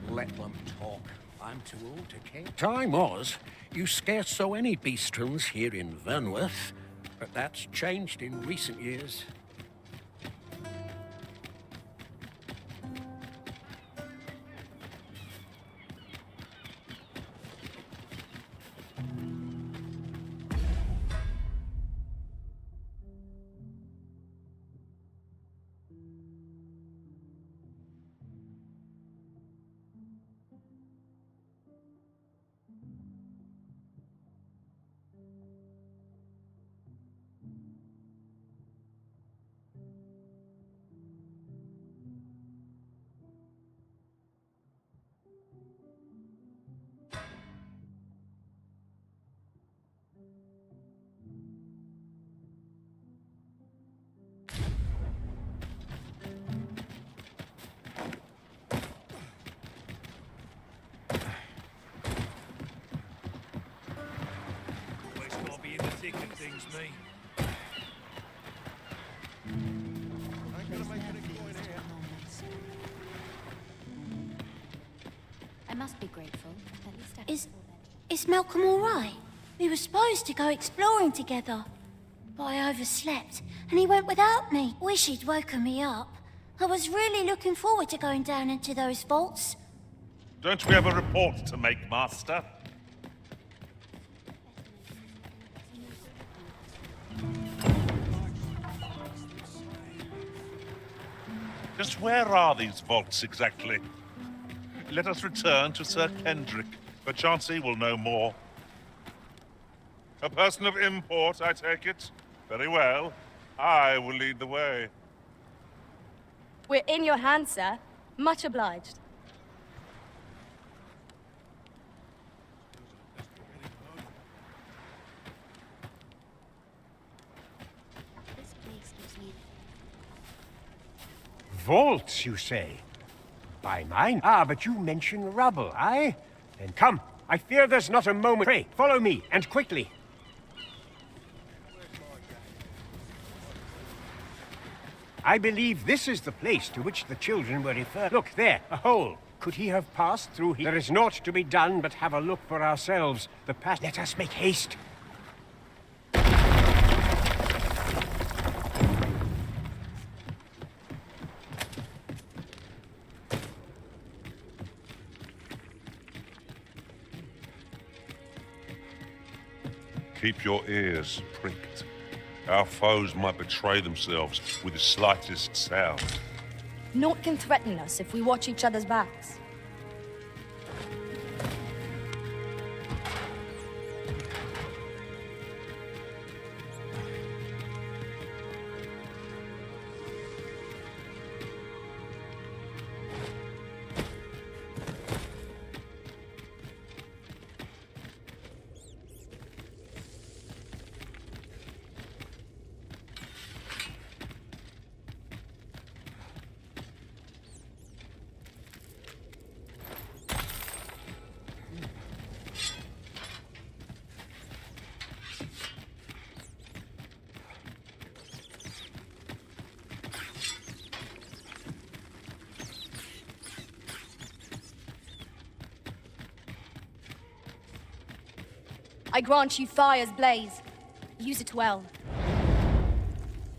Let them talk. I'm too old to care. Time was, you scarce saw any beastrons here in Vernworth, but that's changed in recent years. Always gotta be in the thick of things, me. I must be grateful. At least I Is Malcolm all right? We were supposed to go exploring together, but I overslept, and he went without me. Wish he'd woken me up. I was really looking forward to going down into those vaults. Don't we have a report to make, Master? Just where are these vaults exactly? Let us return to Sir Kendrick. Perchance he will know more. A person of import, I take it? Very well. I will lead the way. We're in your hands, sir. Much obliged. This place gives me... Vaults, you say? By mine? Ah, but you mention rubble, aye? Then come. I fear there's not a moment. Pray, follow me, and quickly. I believe this is the place to which the children were referred. Look, there, a hole. Could he have passed through here? There is naught to be done but have a look for ourselves. The path. Let us make haste. Keep your ears pricked. Our foes might betray themselves with the slightest sound. Naught can threaten us if we watch each other's backs. I grant you fire's blaze. Use it well.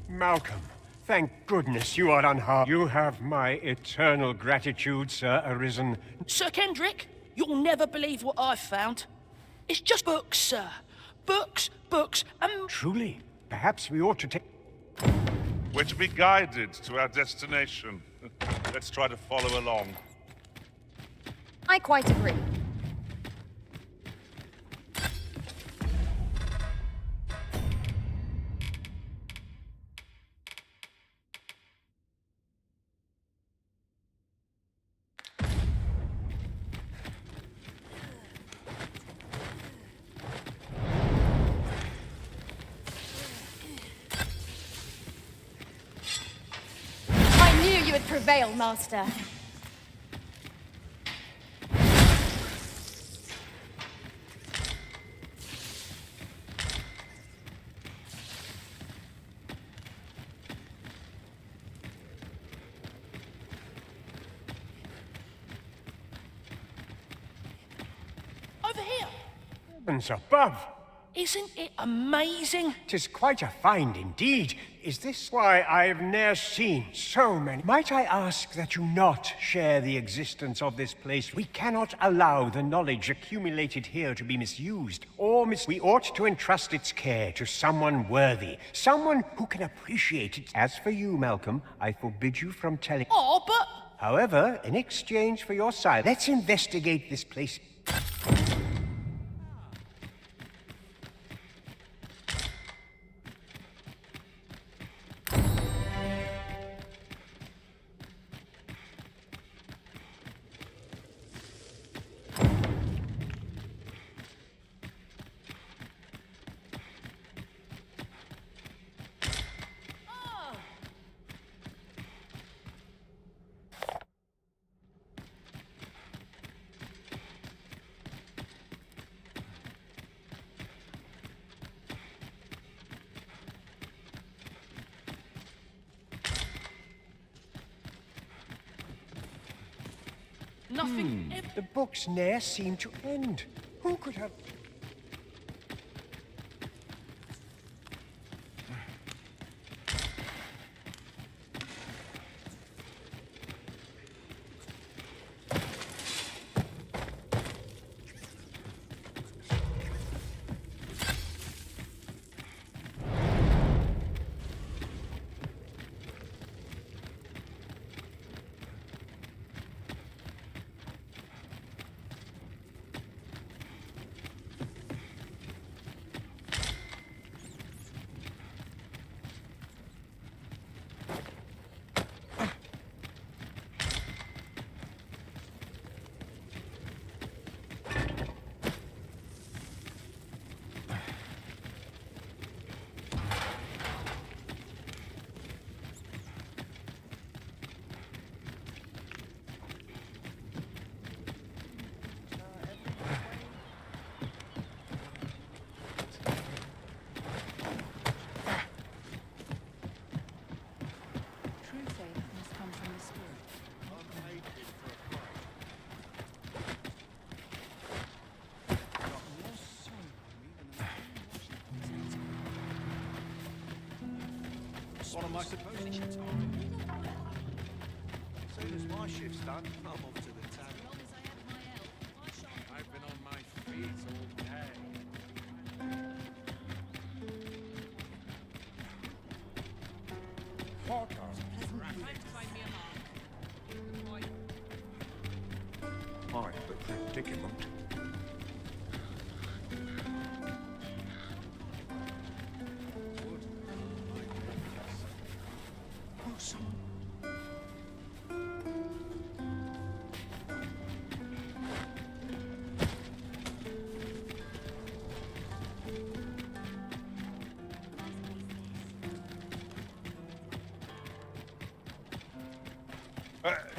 Malcolm, thank goodness you are unharmed. You have my eternal gratitude, Sir Arisen. Sir Kendrick, you'll never believe what I've found. It's just books, sir. Books, and... Truly? Perhaps we ought to take... We're to be guided to our destination. Let's try to follow along. I quite agree. You would prevail, Master. Over here. Heavens above! Isn't it amazing? 'Tis quite a find indeed. Is this why I've ne'er seen so many? Might I ask that you not share the existence of this place? We cannot allow the knowledge accumulated here to be misused, or we ought to entrust its care to someone worthy, someone who can appreciate it. As for you, Malcolm, I forbid you from telling... Oh, but... However, in exchange for your silence, let's investigate this place. Nothing. The books ne'er seem to end. Who could have... What am I supposed to do? As soon as my shift's done, I'm off to the tavern. I've been on my feet all day. What quite the predicament.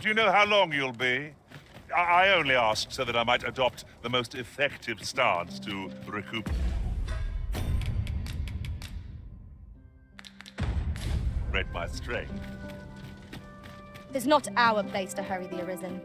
Do you know how long you'll be? I only asked so that I might adopt the most effective stance to recoup. Read my strength. It is not our place to hurry the Arisen.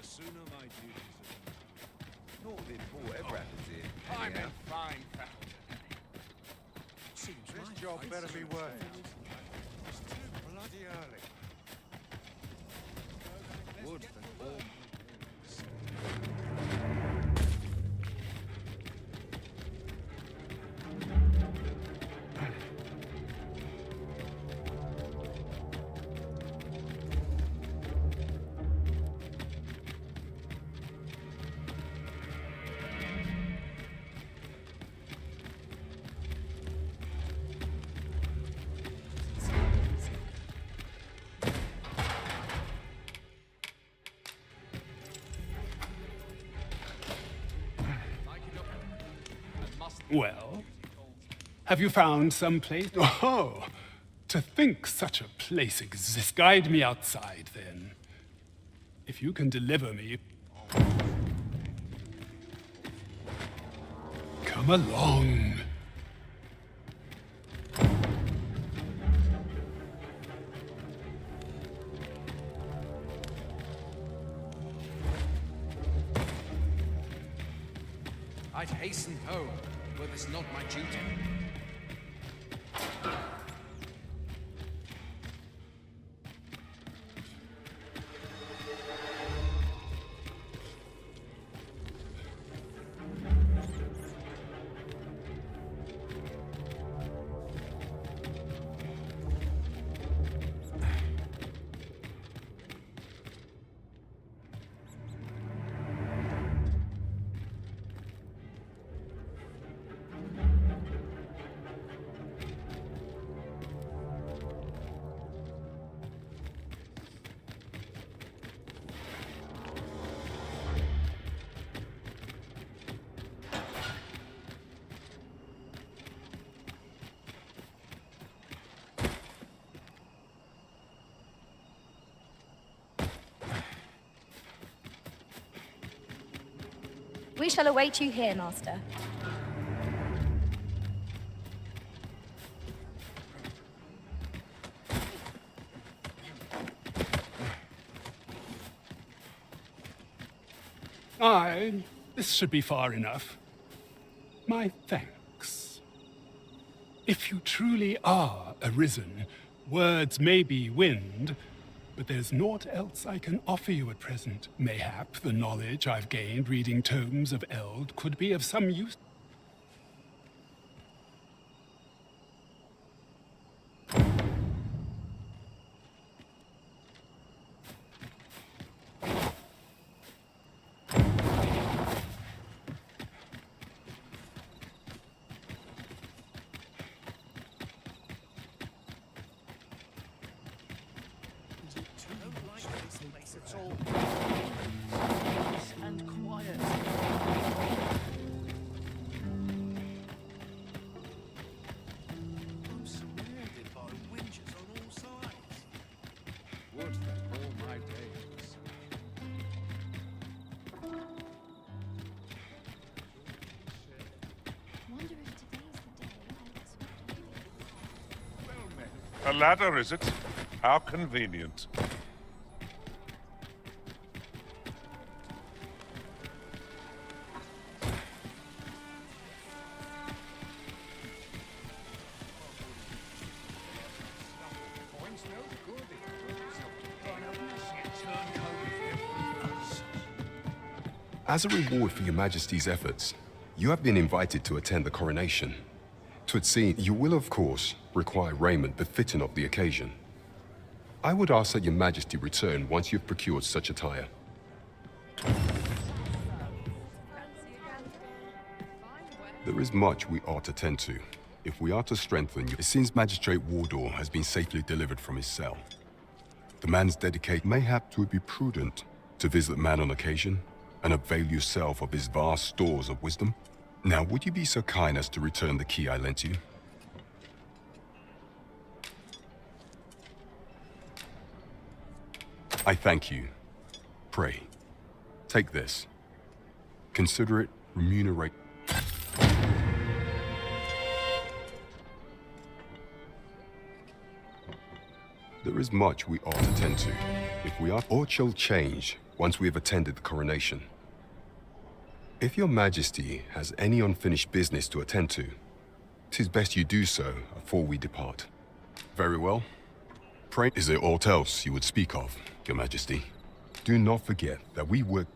The sooner my duties are Not that whatever happens here. I'm anyhow. in fine fettle Seems this job better be worth it. It's too bloody early. Would that all... Well, have you found some place? Oh, to think such a place exists. Guide me outside, then. If you can deliver me... Come along. I'd hasten home, were this not my duty. We shall await you here, Master. Aye, this should be far enough. My thanks. If you truly are arisen, words may be wind, but there's naught else I can offer you at present. Mayhap the knowledge I've gained reading tomes of Eld could be of some use. It's all peace and quiet. I'm surrounded by whinges on all sides. Would that all my days were so. Wonder if today's the day. A ladder, is it? How convenient. As a reward for your Majesty's efforts, you have been invited to attend the coronation. 'Twould seem you will, of course, require raiment befitting of the occasion. I would ask that your Majesty return once you've procured such attire. There is much we ought to tend to. If we are to strengthen you, it seems Magistrate Wardor has been safely delivered from his cell. The man's dedicated. Mayhap 'twould be prudent to visit the man on occasion and avail yourself of his vast stores of wisdom. Now, would you be so kind as to return the key I lent you? I thank you. Pray, take this. Consider it remunerate. There is much we ought to tend to. If we are, aught shall change once we have attended the coronation. If your Majesty has any unfinished business to attend to, 'tis best you do so before we depart. Very well. Pray, is there aught else you would speak of, your Majesty? Do not forget that we work